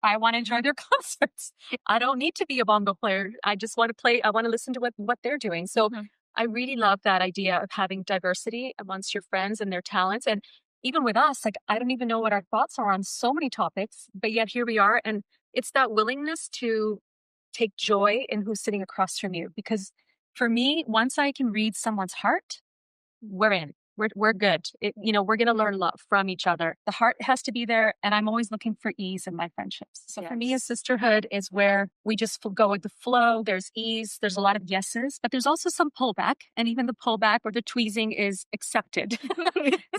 I want to enjoy their concerts. I don't need to be a bongo player. I just want to play. I want to listen to what they're doing. So I really love that idea of having diversity amongst your friends and their talents. And even with us, like, I don't even know what our thoughts are on so many topics, but yet here we are. And it's that willingness to take joy in who's sitting across from you. Because for me, once I can read someone's heart, we're in. We're good. We're going to learn love from each other. The heart has to be there. And I'm always looking for ease in my friendships. So for me, a sisterhood is where we just go with the flow. There's ease. There's a lot of yeses, but there's also some pullback. And even the pullback or the tweezing is accepted.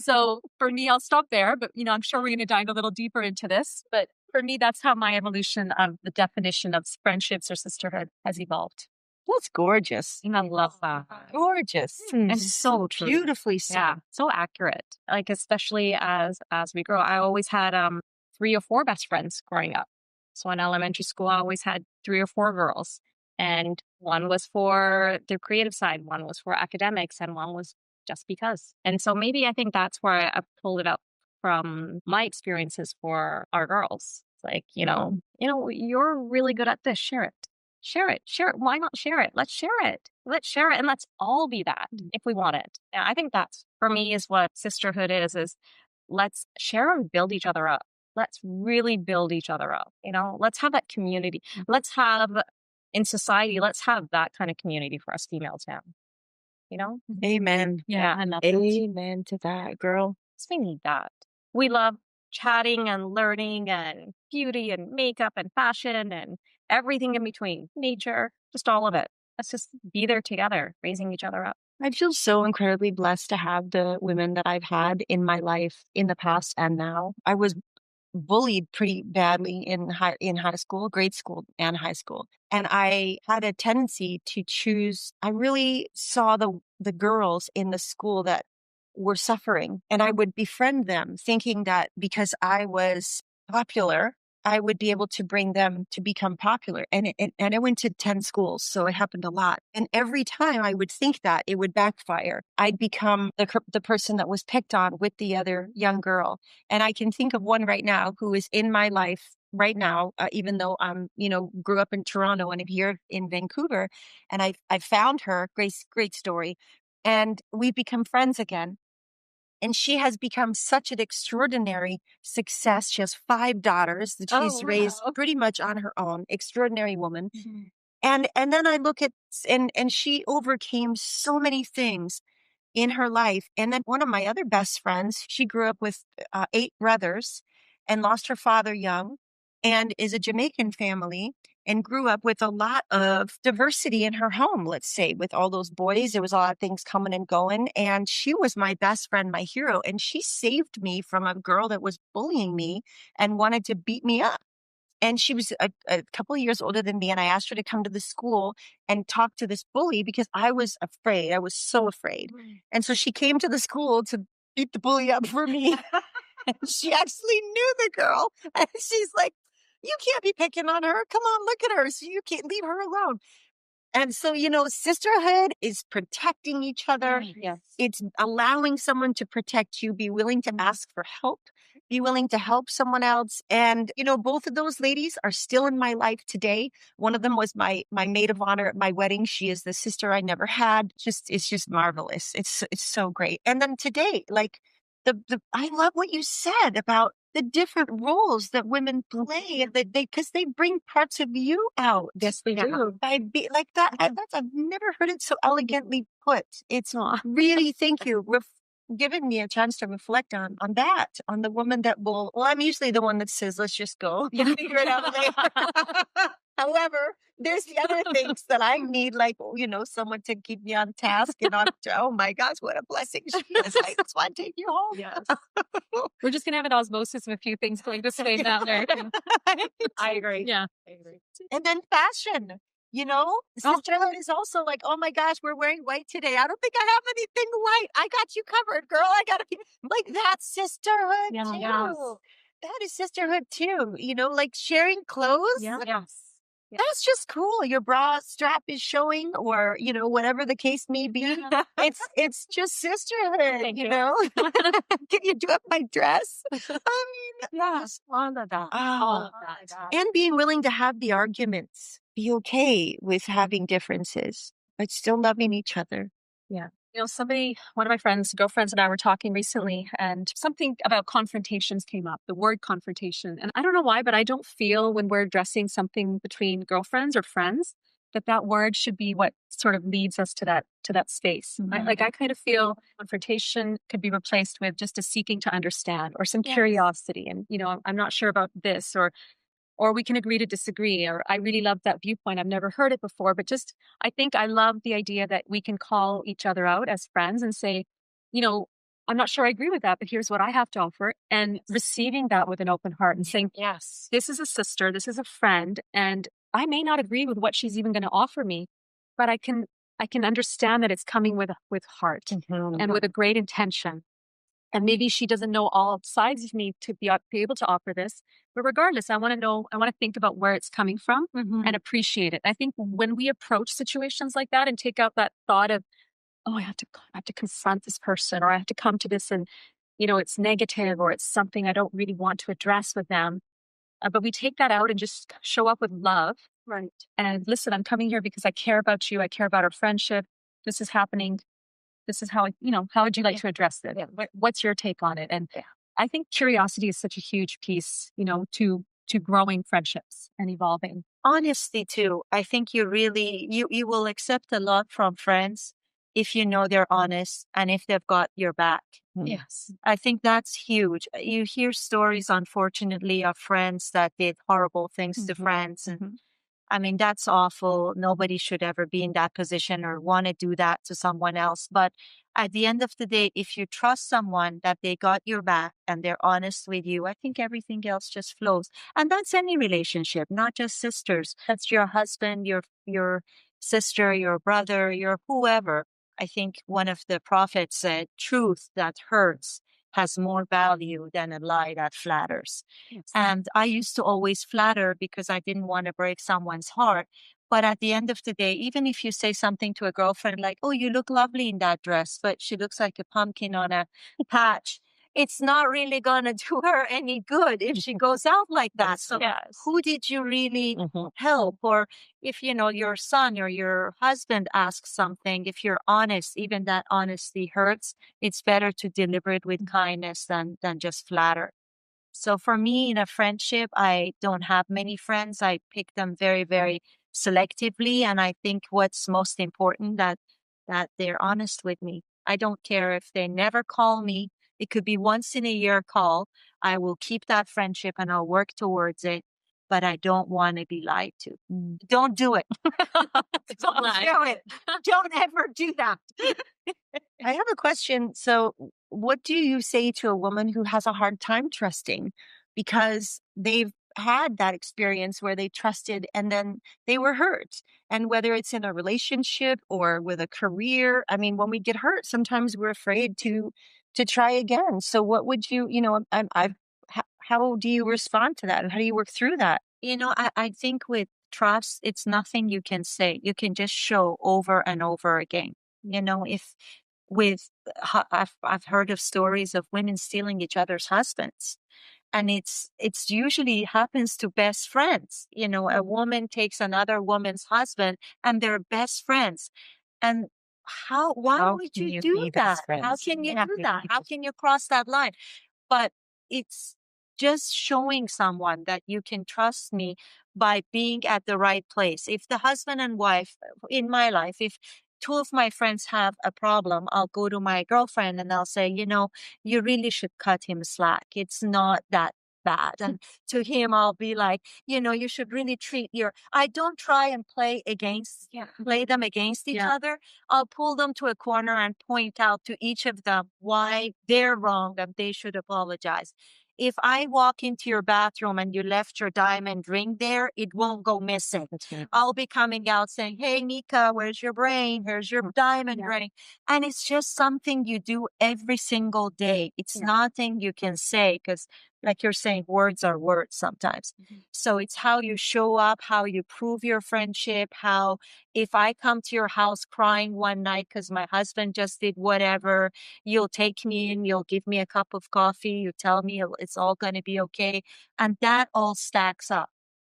So for me, I'll stop there. But, I'm sure we're going to dive a little deeper into this. But for me, that's how my evolution of the definition of friendships or sisterhood has evolved. That's gorgeous. I love that. Gorgeous. And so true. Beautifully said. Yeah, so accurate. Like, especially as we grow, I always had 3 or 4 best friends growing up. So in elementary school, I always had 3 or 4 girls. And one was for the creative side, one was for academics, and one was just because. And so maybe I think that's where I pulled it up from my experiences for our girls. It's like, you're really good at this, share it. Share it. Why not share it? Let's share it. And let's all be that if we want it. And I think that's, for me, is what sisterhood is let's share and build each other up. Let's really build each other up. Let's have that community. Let's have, in society, let's have that kind of community for us females now. Amen. Yeah. I love that. Amen to that, girl. We need that. We love chatting and learning and beauty and makeup and fashion and everything in between, nature, just all of it. Let's just be there together, raising each other up. I feel so incredibly blessed to have the women that I've had in my life in the past and now. I was bullied pretty badly in high school, grade school and high school. And I had a tendency to choose, I really saw the girls in the school that were suffering, and I would befriend them thinking that because I was popular, I would be able to bring them to become popular. And I went to 10 schools, so it happened a lot. And every time I would think that, it would backfire. I'd become the person that was picked on with the other young girl. And I can think of one right now who is in my life right now, even though I'm, grew up in Toronto and I'm here in Vancouver. And I found her, great story. And we've become friends again. And she has become such an extraordinary success. She has 5 daughters that she's raised pretty much on her own. Extraordinary woman. Mm-hmm. And then I look at, and she overcame so many things in her life. And then one of my other best friends, she grew up with 8 brothers and lost her father young, and is a Jamaican family, and grew up with a lot of diversity in her home, let's say, with all those boys. There was a lot of things coming and going. And she was my best friend, my hero. And she saved me from a girl that was bullying me and wanted to beat me up. And she was a couple of years older than me. And I asked her to come to the school and talk to this bully because I was afraid. I was so afraid. And so she came to the school to beat the bully up for me. And she actually knew the girl. And she's like, you can't be picking on her. Come on, look at her. So you can't leave her alone. And so, sisterhood is protecting each other. Yes. It's allowing someone to protect you, be willing to ask for help, be willing to help someone else. And, both of those ladies are still in my life today. One of them was my maid of honor at my wedding. She is the sister I never had. It's just marvelous. It's so great. And then today, like I love what you said about the different roles that women play, and that because they bring parts of you out. Yes, they do. By like that. I've never heard it so elegantly put. It's really, thank you. Given me a chance to reflect on that, on the woman that will, well, I'm usually the one that says, let's just go. You figure it out later. However, there's the other things that I need, like, someone to keep me on task and on, oh my gosh, what a blessing she is. I just want to take you home. Yes. We're just going to have an osmosis of a few things going this way now there. I agree. Yeah. I agree. And then fashion. Sisterhood is also like, oh my gosh, we're wearing white today. I don't think I have anything white. I got you covered, girl. I got to be like, that's sisterhood too. Yes. That is sisterhood too. Like sharing clothes. Yeah. Yes. That's just cool. Your bra strap is showing, or whatever the case may be. It's just sisterhood. Thank you. Can you do up my dress? I mean, Yes. All of that. all of that. and being willing to have the arguments, be okay with having differences, but still loving each other. Yeah. One of my girlfriends and I were talking recently, and something about confrontations came up, the word confrontation. And I don't know why, but I don't feel when we're addressing something between girlfriends or friends that word should be what sort of leads us to that space. Mhm. I kind of feel confrontation could be replaced with just a seeking to understand or some curiosity. And, I'm not sure about this, or we can agree to disagree, or I really love that viewpoint. I've never heard it before, but I think I love the idea that we can call each other out as friends and say, I'm not sure I agree with that, but here's what I have to offer. And receiving that with an open heart and saying, Yes. this is a sister, this is a friend, and I may not agree with what she's even going to offer me, but I can understand that it's coming with heart Mhm. and with a great intention. And maybe she doesn't know all sides of me to be able to offer this. But regardless, I want to think about where it's coming from and appreciate it. I think when we approach situations like that and take out that thought of, oh, I have to confront this person, or I have to come to this and, it's negative, or it's something I don't really want to address with them. But we take that out and just show up with love. Right. And listen, I'm coming here because I care about you. I care about our friendship. This is happening. This is how, how would you like to address it? Yeah. What's your take on it? And I think curiosity is such a huge piece, to growing friendships and evolving. Honesty too. I think you really, you will accept a lot from friends if you know they're honest and if they've got your back. Yes. I think that's huge. You hear stories, unfortunately, of friends that did horrible things to friends. And I mean, that's awful. Nobody should ever be in that position or want to do that to someone else. But at the end of the day, if you trust someone that they got your back and they're honest with you, I think everything else just flows. And that's any relationship, not just sisters. That's your husband, your sister, your brother, your whoever. I think one of the prophets said, truth that hurts has more value than a lie that flatters. Yes. And I used to always flatter because I didn't want to break someone's heart. But at the end of the day, even if you say something to a girlfriend like, oh, you look lovely in that dress, but she looks like a pumpkin on a patch, it's not really going to do her any good if she goes out like that. So who did you really help? Or if, your son or your husband asks something, if you're honest, even that honesty hurts, it's better to deliver it with kindness than just flatter. So for me, in a friendship, I don't have many friends. I pick them very, very selectively. And I think what's most important that they're honest with me. I don't care if they never call me. It could be once in a year call. I will keep that friendship and I'll work towards it. But I don't want to be lied to. Don't do it. Don't do it. Don't ever do that. I have a question. So what do you say to a woman who has a hard time trusting because they've had that experience where they trusted and then they were hurt? And whether it's in a relationship or with a career, I mean, when we get hurt, sometimes we're afraid to try again. So what would you, how do you respond to that? And how do you work through that? I think with trust, it's nothing you can say. You can just show over and over again. You know, if with I've heard of stories of women stealing each other's husbands, and it's usually happens to best friends. You know, a woman takes another woman's husband and they're best friends. And why How would can you you do be that? best How friends? can you Yeah. do that? How can you cross that line? But it's just showing someone that you can trust me by being at the right place. If the husband and wife in my life, if two of my friends have a problem, I'll go to my girlfriend and I'll say, you know, you really should cut him slack. It's not that bad. And to him, I'll be like, you know, you should really I don't try and play them against each other. I'll pull them to a corner and point out to each of them why they're wrong and they should apologize. If I walk into your bathroom and you left your diamond ring there, it won't go missing. I'll be coming out saying, hey, Meeka, where's your brain? Here's your diamond ring. And it's just something you do every single day. It's nothing you can say because, like you're saying, words are words sometimes. So it's how you show up, how you prove your friendship, how if I come to your house crying one night because my husband just did whatever, you'll take me in, you'll give me a cup of coffee, you tell me it's all going to be okay. And that all stacks up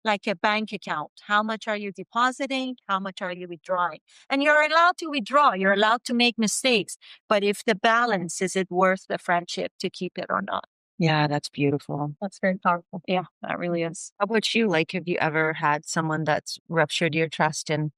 like a bank account. How much are you depositing? How much are you withdrawing? And you're allowed to withdraw. You're allowed to make mistakes. But if the balance, is it worth the friendship to keep it or not? Yeah, that's beautiful. That's very powerful. Yeah, that really is. How about you? Like, have you ever had someone that's ruptured your trust and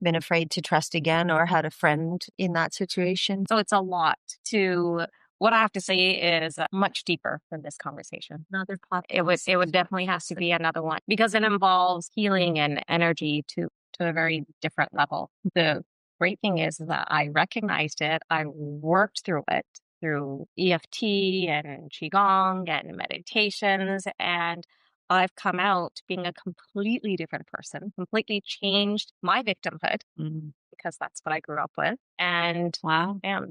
been afraid to trust again, or had a friend in that situation? So it's a lot to, what I have to say is much deeper than this conversation. Another podcast. It would definitely have to be another one because it involves healing and energy to a very different level. The great thing is that I recognized it. I worked through it through EFT and Qigong and meditations, and I've come out being a completely different person, completely changed my victimhood because that's what I grew up with. And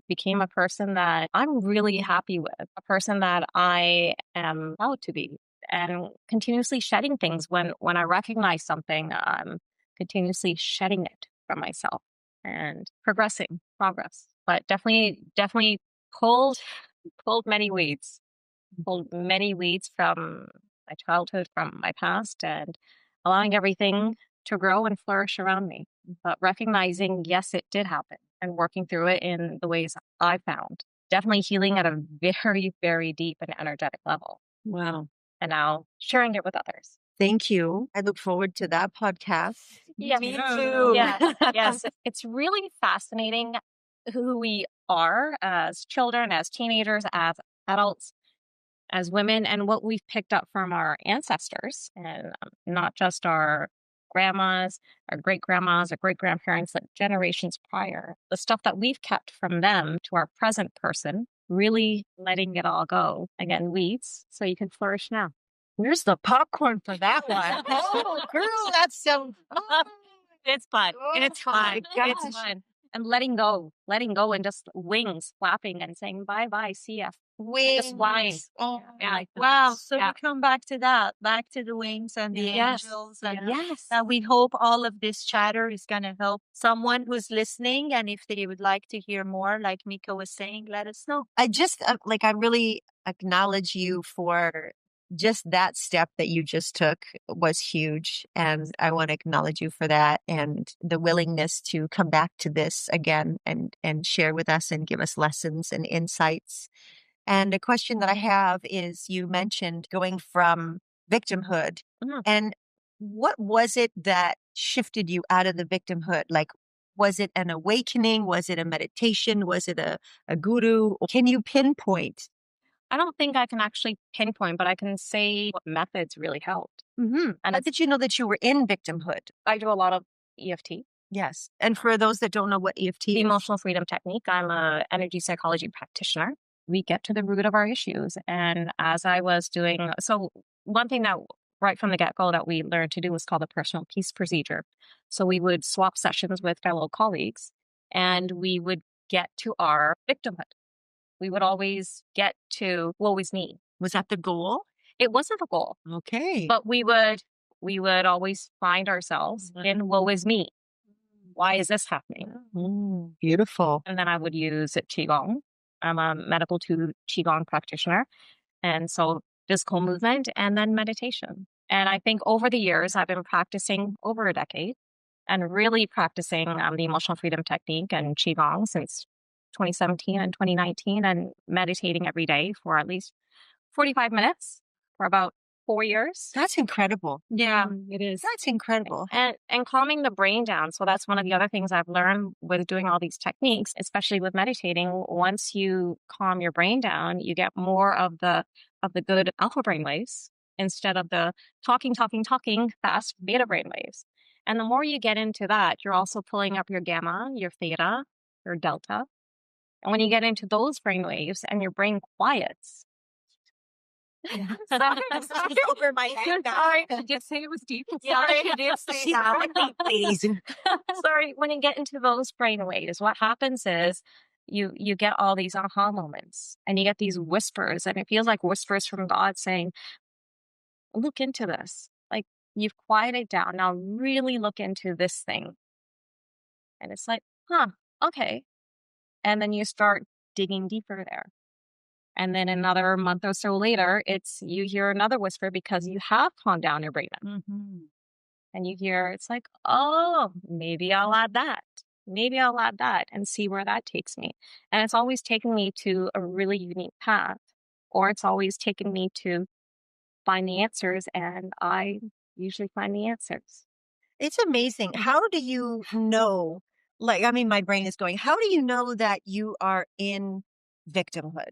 became a person that I'm really happy with, a person that I am proud to be, and continuously shedding things. When I recognize something, I'm continuously shedding it from myself and progress. But definitely pulled many weeds, from my childhood, from my past, and allowing everything to grow and flourish around me. But recognizing, yes, it did happen, and working through it in the ways I found. Definitely healing at a very, very deep and energetic level. Wow. And now sharing it with others. Thank you. I look forward to that podcast. Yeah, me too. Yes. It's really fascinating who we are as children, as teenagers, as adults, as women, and what we've picked up from our ancestors, and not just our grandmas, our great grandmas, our great grandparents, like generations prior. The stuff that we've kept from them to our present person, really letting it all go. Again, weeds, so you can flourish now. Where's the popcorn for that one? Oh, girl, that's so. It's fun. It's fun. gosh. It's fun. And letting go, and just wings flapping and saying bye bye, see ya. Just flying. Oh, Yeah. wow. So Yeah. we come back to that, back to the wings and the Yes. angels. And Yes. we hope all of this chatter is going to help someone who's listening. And if they would like to hear more, like Meeka was saying, let us know. I just I really acknowledge you for just that step that you just took was huge. And I want to acknowledge you for that, and the willingness to come back to this again and share with us and give us lessons and insights. And a question that I have is, you mentioned going from victimhood, and what was it that shifted you out of the victimhood? Like, was it an awakening? Was it a meditation? Was it a guru? Can you pinpoint? I don't think I can actually pinpoint, but I can say what methods really helped. And how did you know that you were in victimhood? I do a lot of EFT. Yes. And for those that don't know what EFT The is. emotional freedom technique, I'm an energy psychology practitioner. We get to the root of our issues. And as I was doing, so one thing that right from the get-go that we learned to do was called the personal peace procedure. So we would swap sessions with fellow colleagues, and we would get to our victimhood. We would always get to woe is me. Was that the goal? It wasn't a goal, Okay. but we would we would always find ourselves in woe is me. Why is this happening? Beautiful. And then I would use Qigong. I'm a medical Qigong practitioner. And so physical movement and then meditation. And I think over the years, I've been practicing over a decade and really practicing the emotional freedom technique and Qigong since 2017 and 2019 and meditating every day for at least 45 minutes for about 4 years. That's incredible. Yeah, it is. That's incredible. And calming the brain down. So that's one of the other things I've learned with doing all these techniques, especially with meditating. Once you calm your brain down, you get more of the good alpha brain waves instead of the talking, fast beta brain waves. And the more you get into that, you're also pulling up your gamma, your theta, your delta. And when you get into those brain waves and your brain quiets, Sorry, over my head. sorry, did you say it was deep? Sorry, you did say that. Please. Sorry, when you get into those brain waves, what happens is you get all these aha moments and you get these whispers, and it feels like whispers from God saying, look into this. Like, you've quieted down. Now really look into this thing. And it's like, okay. And then you start digging deeper there. And then another month or so later, you hear another whisper because you have calmed down your brain. And you hear, it's like, oh, maybe I'll add that. Maybe I'll add that and see where that takes me. And it's always taken me to a really unique path, or it's always taken me to find the answers, and I usually find the answers. It's amazing. How do you know? Like, I mean, my brain is going, how do you know that you are in victimhood?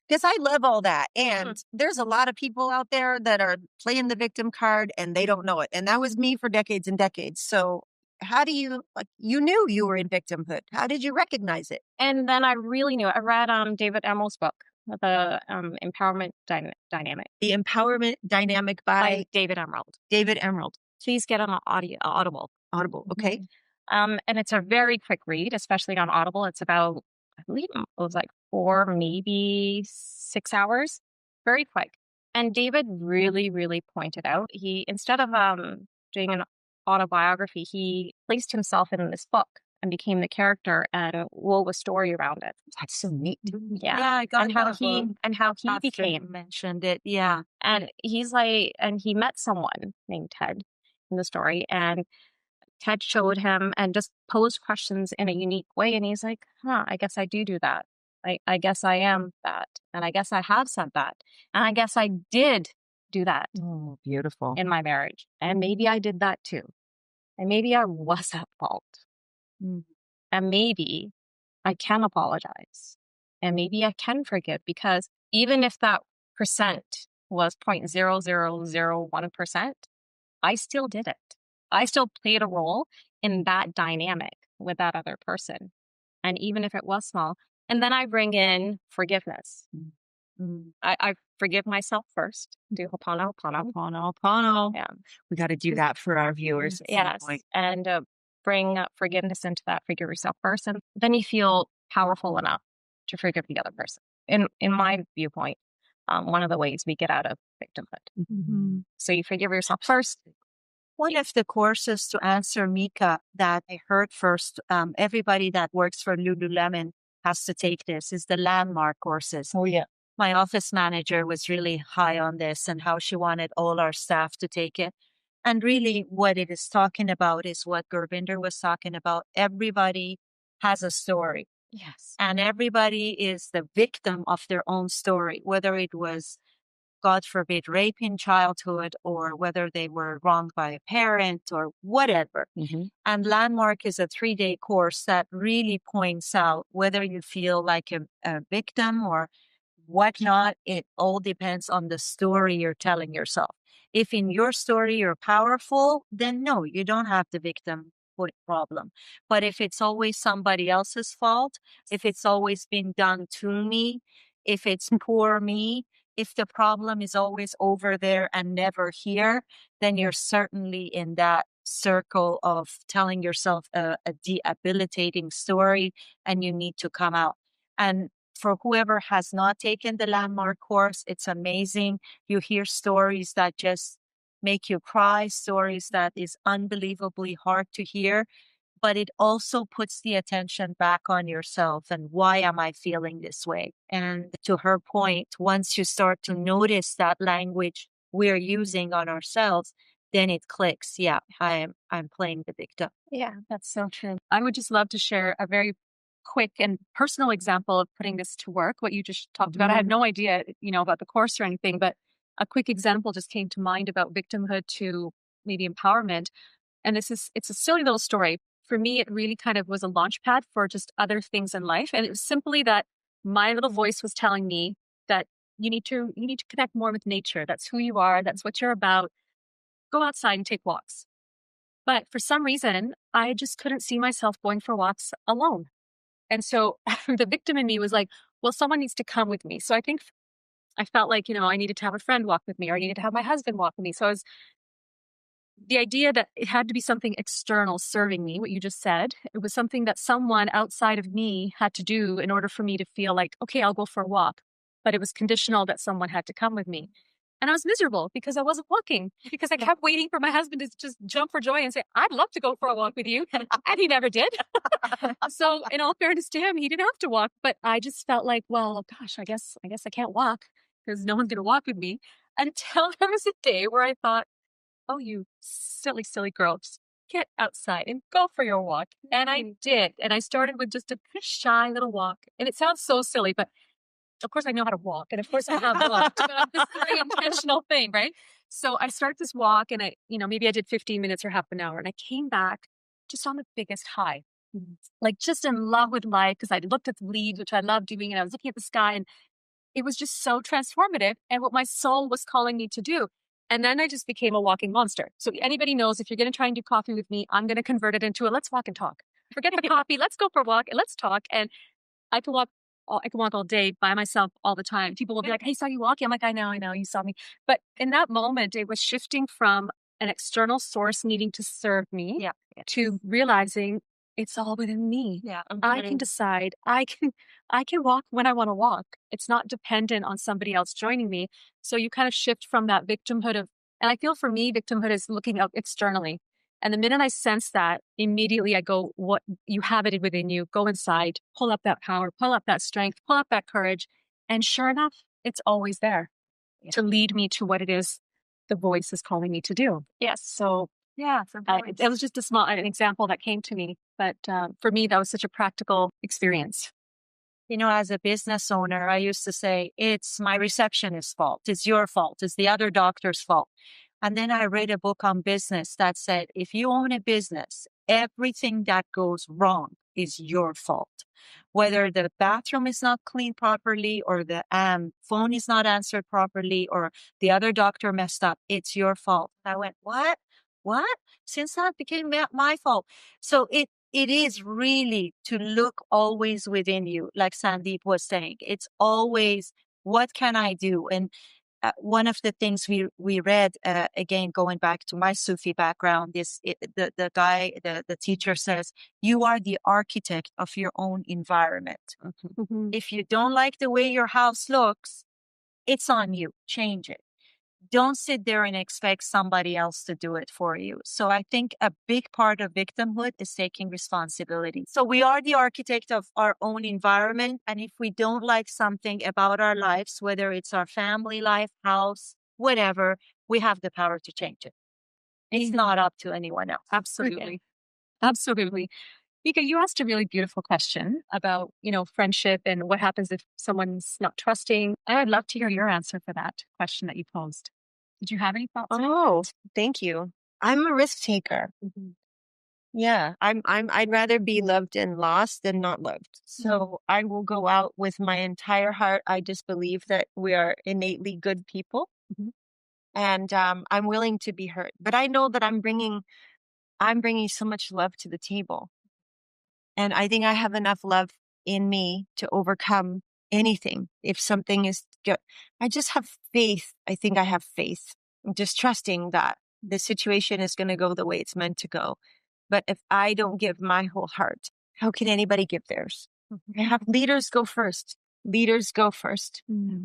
Because I love all that. And there's a lot of people out there that are playing the victim card and they don't know it. And that was me for decades and decades. So how do you, you knew you were in victimhood. How did you recognize it? And then I really knew it. I read David Emerald's book, The Empowerment Dynamic. The Empowerment Dynamic by David Emerald. David Emerald. Please get on Audible. Okay. And it's a very quick read, especially on Audible. It's about, I believe it was like 4, maybe 6 hours. Very quick. And David really, really pointed out, he, instead of doing an autobiography, he placed himself in this book and became the character and wove a story around it. That's so neat. Yeah. I got and how he became. Mentioned it. Yeah. And he's like, and he met someone named Ted in the story, and Ted showed him and just posed questions in a unique way. And he's like, I guess I do that. I guess I am that. And I guess I have said that. And I guess I did do that. Oh, beautiful. In my marriage. And maybe I did that too. And maybe I was at fault. And maybe I can apologize. And maybe I can forgive, because even if that percent was 0.0001%, I still did it. I still played a role in that dynamic with that other person. And even if it was small, and then I bring in forgiveness. I forgive myself first. Do Ho'oponopono. Yeah. We got to do that for our viewers. Yes. And bring forgiveness into that. Forgive yourself first. And then you feel powerful enough to forgive the other person. In my viewpoint, one of the ways we get out of victimhood. So you forgive yourself first. One of the courses, to answer Meeka, that I heard first, everybody that works for Lululemon has to take this, is the landmark courses. Oh, yeah. My office manager was really high on this and how she wanted all our staff to take it. And really what it is talking about is what Gurvinder was talking about. Everybody has a story. Yes. And everybody is the victim of their own story, whether it was, God forbid, rape in childhood, or whether they were wronged by a parent or whatever. And Landmark is a 3-day course that really points out whether you feel like a victim or whatnot. It all depends on the story you're telling yourself. If in your story you're powerful, then no, you don't have the victim problem. But if it's always somebody else's fault, if it's always been done to me, if it's poor me, if the problem is always over there and never here, then you're certainly in that circle of telling yourself a debilitating story, and you need to come out. And for whoever has not taken the Landmark course, it's amazing. You hear stories that just make you cry, stories that is unbelievably hard to hear, but it also puts the attention back on yourself and why am I feeling this way? And to her point, once you start to notice that language we're using on ourselves, then it clicks. Yeah, I'm playing the victim. Yeah, that's so true. I would just love to share a very quick and personal example of putting this to work, what you just talked about. I had no idea, about the course or anything, but a quick example just came to mind about victimhood to maybe empowerment. And it's a silly little story. For me, it really kind of was a launch pad for just other things in life. And it was simply that my little voice was telling me that you need to connect more with nature. That's who you are. That's what you're about. Go outside and take walks. But for some reason, I just couldn't see myself going for walks alone. And so the victim in me was like, well, someone needs to come with me. So I think I felt like, I needed to have a friend walk with me, or I needed to have my husband walk with me. So the idea that it had to be something external serving me, what you just said, it was something that someone outside of me had to do in order for me to feel like, okay, I'll go for a walk. But it was conditional that someone had to come with me. And I was miserable because I wasn't walking, because I kept waiting for my husband to just jump for joy and say, I'd love to go for a walk with you. And he never did. So in all fairness to him, he didn't have to walk. But I just felt like, well, gosh, I guess I can't walk because no one's going to walk with me, until there was a day where I thought, oh, you silly, silly girl, just get outside and go for your walk. And I did. And I started with just a shy little walk. And it sounds so silly, but of course I know how to walk. And of course I have walked. But this very intentional thing, right? So I started this walk, and maybe I did 15 minutes or half an hour. And I came back just on the biggest high, like just in love with life, because I looked at the leaves, which I love doing. And I was looking at the sky, and it was just so transformative and what my soul was calling me to do. And then I just became a walking monster. So anybody knows, if you're going to try and do coffee with me, I'm going to convert it into a let's walk and talk. Forget the coffee. Let's go for a walk and let's talk. And I can walk. I can walk all day by myself all the time. People will be like, "Hey, saw you walking." I'm like, I know, you saw me. But in that moment, it was shifting from an external source needing to serve me, to realizing it's all within me. Yeah, I can decide. I can walk when I want to walk. It's not dependent on somebody else joining me. So you kind of shift from that victimhood and I feel for me, victimhood is looking out externally. And the minute I sense that, immediately I go, what you have it within you, go inside, pull up that power, pull up that strength, pull up that courage. And sure enough, it's always there to lead me to what it is the voice is calling me to do. Yes. So it was just an example that came to me. But for me, that was such a practical experience. As a business owner, I used to say, it's my receptionist's fault. It's your fault. It's the other doctor's fault. And then I read a book on business that said, if you own a business, everything that goes wrong is your fault. Whether the bathroom is not cleaned properly, or the phone is not answered properly, or the other doctor messed up, it's your fault. I went, what? Since that became my fault. So it is really to look always within you, like Sandeep was saying. It's always, what can I do? And one of the things we read, again, going back to my Sufi background, is the teacher says, you are the architect of your own environment. Mm-hmm. If you don't like the way your house looks, it's on you. Change it. Don't sit there and expect somebody else to do it for you. So I think a big part of victimhood is taking responsibility. So we are the architect of our own environment. And if we don't like something about our lives, whether it's our family life, house, whatever, we have the power to change it. It's not up to anyone else. Absolutely. Absolutely. Meeka, you asked a really beautiful question about, friendship and what happens if someone's not trusting. I would love to hear your answer for that question that you posed. Did you have any thoughts? Oh, thank you. I'm a risk taker. Mm-hmm. Yeah, I'd rather be loved and lost than not loved. So I will go out with my entire heart. I just believe that we are innately good people. Mm-hmm. And I'm willing to be hurt. But I know that I'm bringing so much love to the table. And I think I have enough love in me to overcome anything. If something is good, I just have faith. I think I have faith. I'm just trusting that the situation is going to go the way it's meant to go. But if I don't give my whole heart, how can anybody give theirs? I have leaders go first. Leaders go first. Mm-hmm.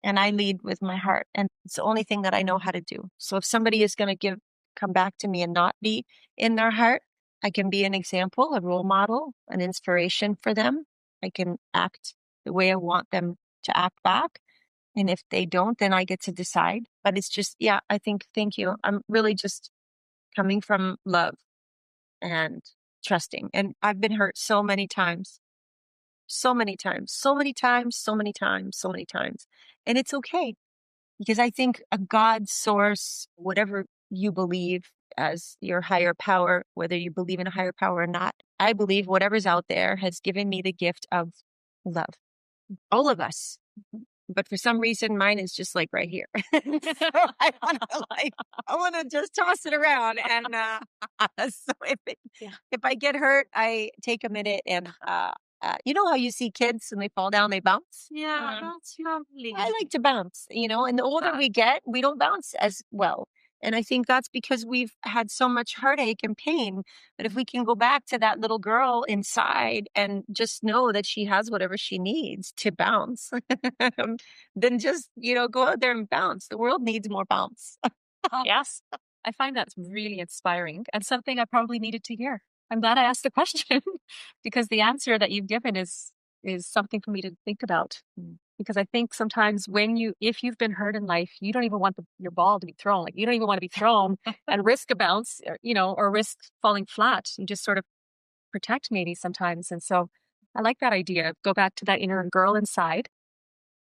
and I lead with my heart. And it's the only thing that I know how to do. So if somebody is going to come back to me and not be in their heart, I can be an example, a role model, an inspiration for them. I can act the way I want them to act back. And if they don't, then I get to decide. But it's just, yeah, I think, thank you. I'm really just coming from love and trusting. And I've been hurt so many times. So many times, so many times, so many times, so many times. And it's okay, because I think a God source, whatever you believe as your higher power, whether you believe in a higher power or not, I believe whatever's out there has given me the gift of love. All of us. But for some reason, mine is just like right here. So I want to just toss it around. And so if I get hurt, I take a minute and you know how you see kids when they fall down, they bounce? Yeah, that's lovely. I like to bounce, and the older we get, we don't bounce as well. And I think that's because we've had so much heartache and pain. But if we can go back to that little girl inside and just know that she has whatever she needs to bounce, then just, go out there and bounce. The world needs more bounce. Yes. I find that's really inspiring and something I probably needed to hear. I'm glad I asked the question because the answer that you've given is something for me to think about. Because I think sometimes if you've been hurt in life, you don't even want your ball to be thrown. Like you don't even want to be thrown and risk a bounce, or risk falling flat. You just sort of protect maybe sometimes. And so I like that idea. Go back to that inner girl inside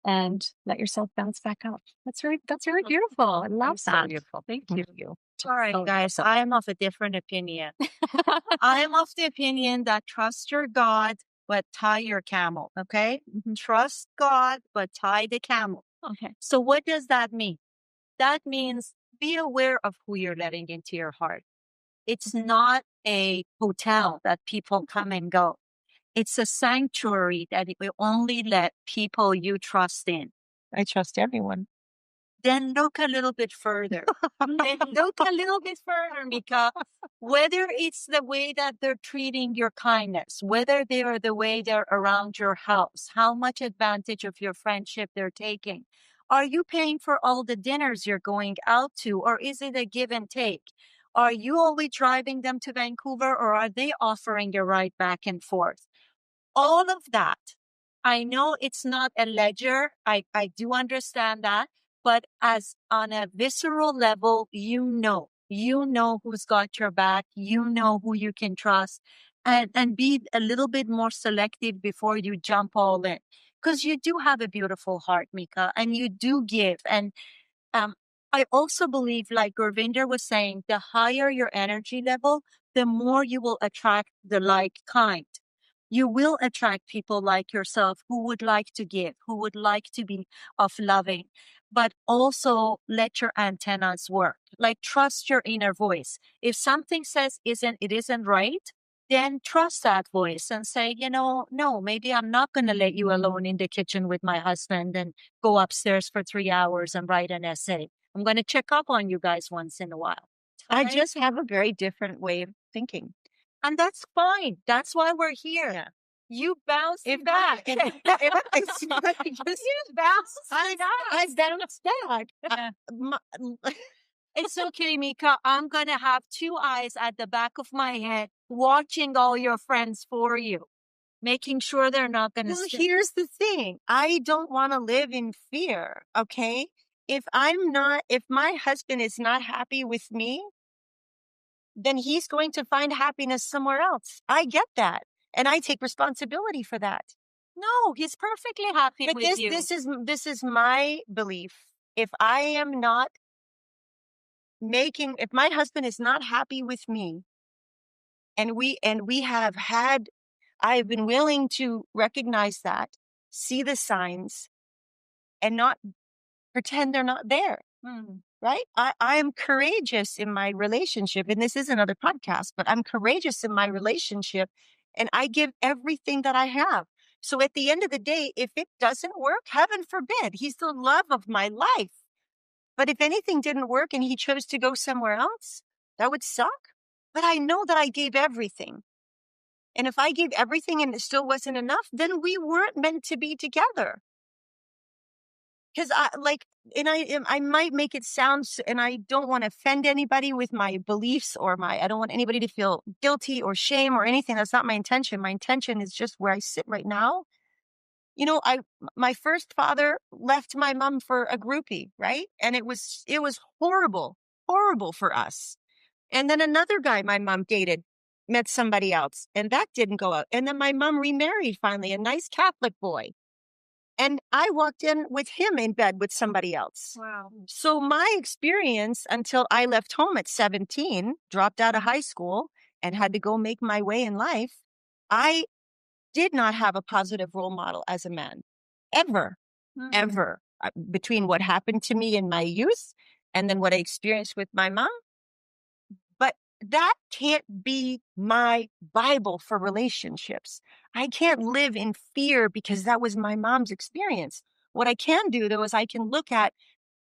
and let yourself bounce back up. That's very beautiful. I love that. So beautiful. Thank you. All right, guys, I am of a different opinion. I am of the opinion that trust your God, but tie your camel, okay? Trust God, but tie the camel. Okay. So what does that mean? That means be aware of who you're letting into your heart. It's not a hotel that people come and go. It's a sanctuary that it will only let people you trust in. I trust everyone. Then look a little bit further. Meeka. Whether it's the way that they're treating your kindness, whether they are the way they're around your house, how much advantage of your friendship they're taking. Are you paying for all the dinners you're going out to, or is it a give and take? Are you always driving them to Vancouver, or are they offering a ride back and forth? All of that. I know it's not a ledger. I do understand that. But as on a visceral level, you know who's got your back, you know who you can trust, and be a little bit more selective before you jump all in. Because you do have a beautiful heart, Meeka, and you do give. And I also believe, like Gurvinder was saying, the higher your energy level, the more you will attract the like kind. You will attract people like yourself who would like to give, who would like to be of loving, but also let your antennas work. Like trust your inner voice. If something says it isn't right, then trust that voice and say, no, maybe I'm not going to let you alone in the kitchen with my husband and go upstairs for 3 hours and write an essay. I'm going to check up on you guys once in a while. I just have a very different way of thinking. And that's fine. That's why we're here. Yeah. You bounce back. You bounce I bounced back. It's okay, Meeka. I'm going to have 2 eyes at the back of my head watching all your friends for you, making sure they're not going to. Well, here's the thing. I don't want to live in fear, okay? If my husband is not happy with me, then he's going to find happiness somewhere else. I get that. And I take responsibility for that. No, he's perfectly happy with you. This is my belief. If I am not if my husband is not happy with me, and I've been willing to recognize that, see the signs, and not pretend they're not there. Right? I am courageous in my relationship. And this is another podcast, but I'm courageous in my relationship. And I give everything that I have. So at the end of the day, if it doesn't work, heaven forbid, he's the love of my life. But if anything didn't work and he chose to go somewhere else, that would suck. But I know that I gave everything. And if I gave everything and it still wasn't enough, then we weren't meant to be together. because I might make it sound, and I don't want to offend anybody with my beliefs I don't want anybody to feel guilty or shame or anything. That's not my intention. My intention is just where I sit right now. My first father left my mom for a groupie, right? And it was horrible, horrible for us. And then another guy my mom dated met somebody else, and that didn't go out. And then my mom remarried finally, a nice Catholic boy. And I walked in with him in bed with somebody else. Wow. So my experience until I left home at 17, dropped out of high school, and had to go make my way in life, I did not have a positive role model as a man, ever, ever. Between what happened to me in my youth and then what I experienced with my mom. But that can't be my Bible for relationships. I can't live in fear because that was my mom's experience. What I can do, though, is I can look at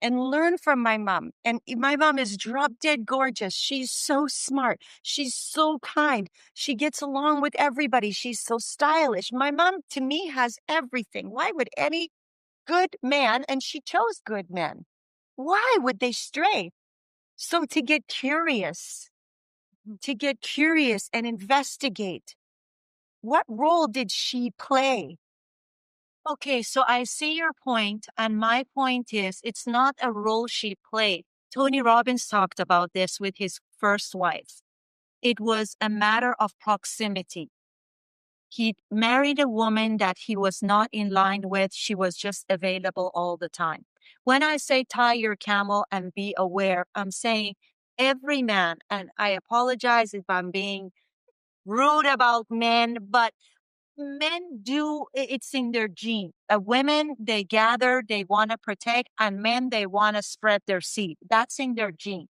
and learn from my mom. And my mom is drop dead gorgeous. She's so smart. She's so kind. She gets along with everybody. She's so stylish. My mom, to me, has everything. Why would any good man, and she chose good men, why would they stray? So to get curious and investigate, what role did she play? Okay, so I see your point, and my point is it's not a role she played. Tony Robbins talked about this with his first wife. It was a matter of proximity. He married a woman that he was not in line with. She was just available all the time. When I say tie your camel and be aware, I'm saying every man, and I apologize if I'm being rude about men, but men do, it's in their gene. Women, they gather, they want to protect, and men, they want to spread their seed. That's in their gene.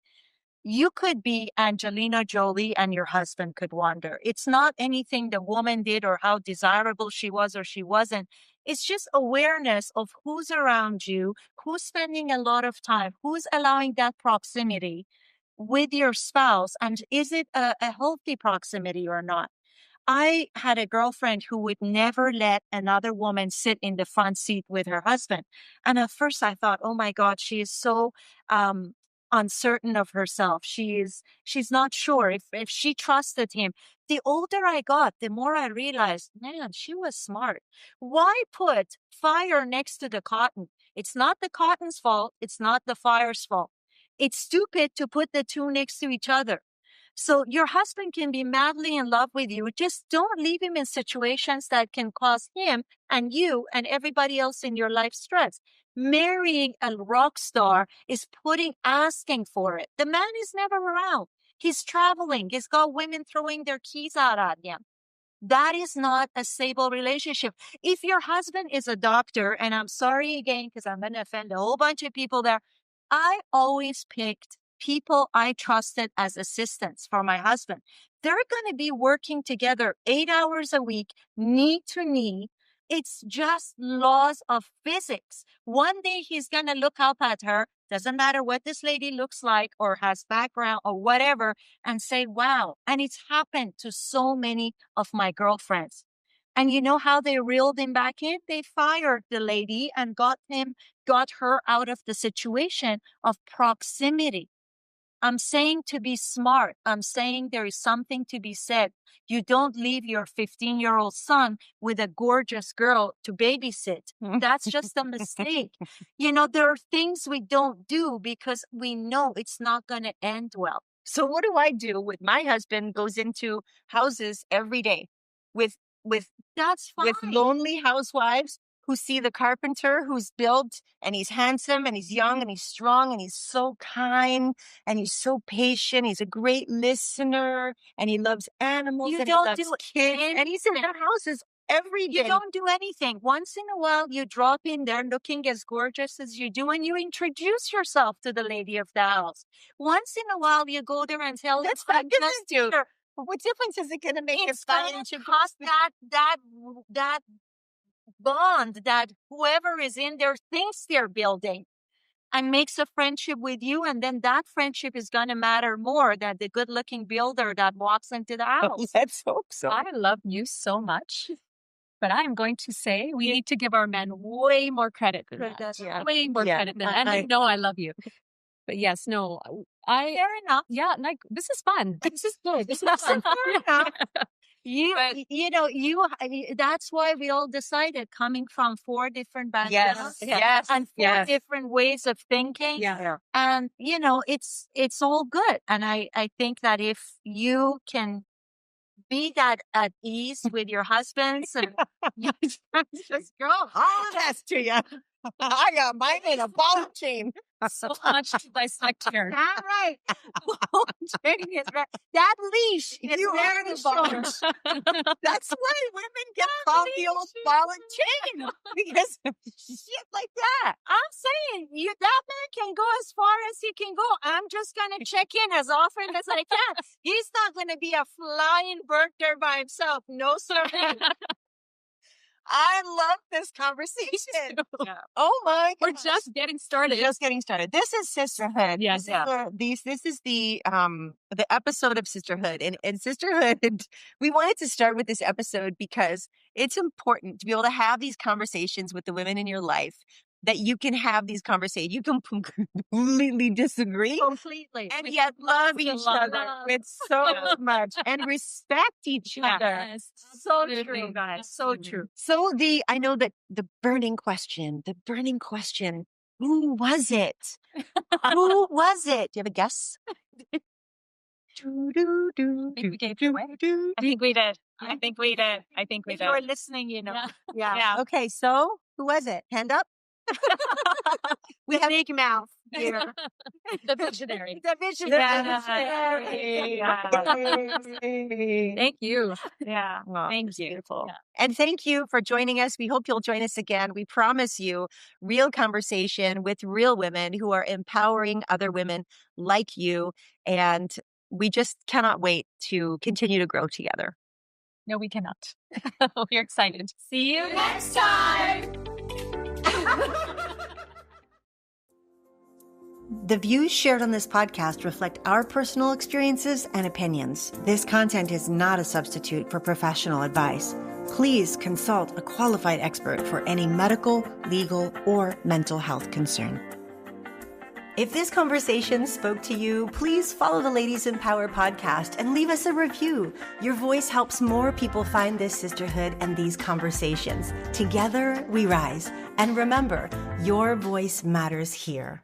You could be Angelina Jolie and your husband could wander. It's not anything the woman did or how desirable she was or she wasn't. It's just awareness of who's around you, who's spending a lot of time, who's allowing that proximity with your spouse, and is it a healthy proximity or not? I had a girlfriend who would never let another woman sit in the front seat with her husband. And at first I thought, oh my God, she is so uncertain of herself. She's not sure if she trusted him. The older I got, the more I realized, man, she was smart. Why put fire next to the cotton? It's not the cotton's fault. It's not the fire's fault. It's stupid to put the two next to each other. So your husband can be madly in love with you. Just don't leave him in situations that can cause him and you and everybody else in your life stress. Marrying a rock star is asking for it. The man is never around. He's traveling. He's got women throwing their keys out at him. That is not a stable relationship. If your husband is a doctor, and I'm sorry again, because I'm going to offend a whole bunch of people there, I always picked people I trusted as assistants for my husband. They're going to be working together 8 hours a week, knee to knee. It's just laws of physics. One day he's going to look up at her, doesn't matter what this lady looks like or has background or whatever, and say, wow. And it's happened to so many of my girlfriends. And you know how they reeled him back in? They fired the lady and got her out of the situation of proximity. I'm saying to be smart. I'm saying there is something to be said. You don't leave your 15-year-old son with a gorgeous girl to babysit. That's just a mistake. There are things we don't do because we know it's not going to end well. So what do I do with my husband goes into houses every day with That's fine. with lonely housewives who see the carpenter who's built and he's handsome and he's young and he's strong and he's so kind and he's so patient. He's a great listener and he loves animals You and don't he loves do kids. And he's in their houses every day. You don't do anything. Once in a while, you drop in there looking as gorgeous as you do, and you introduce yourself to the lady of the house. Once in a while, you go there and tell them, That's not gonna do. What difference is it going to make if it's going to cost that bond that whoever is in there thinks they're building and makes a friendship with you, and then that friendship is going to matter more than the good-looking builder that walks into the house. Let's hope so. I love you so much. But I'm going to say we need to give our men way more credit than that. Yeah. Way more credit than that. And they know I love you. But yes, no, Fair enough. yeah, like this is fun. This is good. This is fun. Fair enough. That's why we all decided, coming from 4 different backgrounds and 4 different ways of thinking. Yeah. And, it's all good. And I think that if you can be that at ease with your husbands and you just go, All of that to you. I got mine in a ball chain. So much to dissect here. All right. That leash is very short. That's why women get called the old ball and chain, because of shit like that. I'm saying that man can go as far as he can go. I'm just gonna check in as often as I can. He's not gonna be a flying bird there by himself. No, sir. I love this conversation. Yeah. Oh my God. We're just getting started. Just getting started. This is Sisterhood. Yes. This is the episode of Sisterhood. And Sisterhood, we wanted to start with this episode because it's important to be able to have these conversations with the women in your life, that you can have these conversations. You can completely disagree. Completely. And yet love each other with so much and respect each other. Yes. So true, guys. So true. So I know that the burning question, who was it? Who was it? Do you have a guess? I think we gave it away. I think we did. I think we did. If you're listening, Yeah. Okay, so who was it? Hand up. We have big mouth here. The visionary. The visionary. Thank you. Yeah. Thank you. Beautiful. Yeah. And thank you for joining us. We hope you'll join us again. We promise you real conversation with real women who are empowering other women like you. And we just cannot wait to continue to grow together. No, we cannot. We're excited. See you next time. The views shared on this podcast reflect our personal experiences and opinions. This content is not a substitute for professional advice. Please consult a qualified expert for any medical, legal, or mental health concern. If this conversation spoke to you, please follow the Ladies in Power podcast and leave us a review. Your voice helps more people find this sisterhood and these conversations. Together, we rise. And remember, your voice matters here.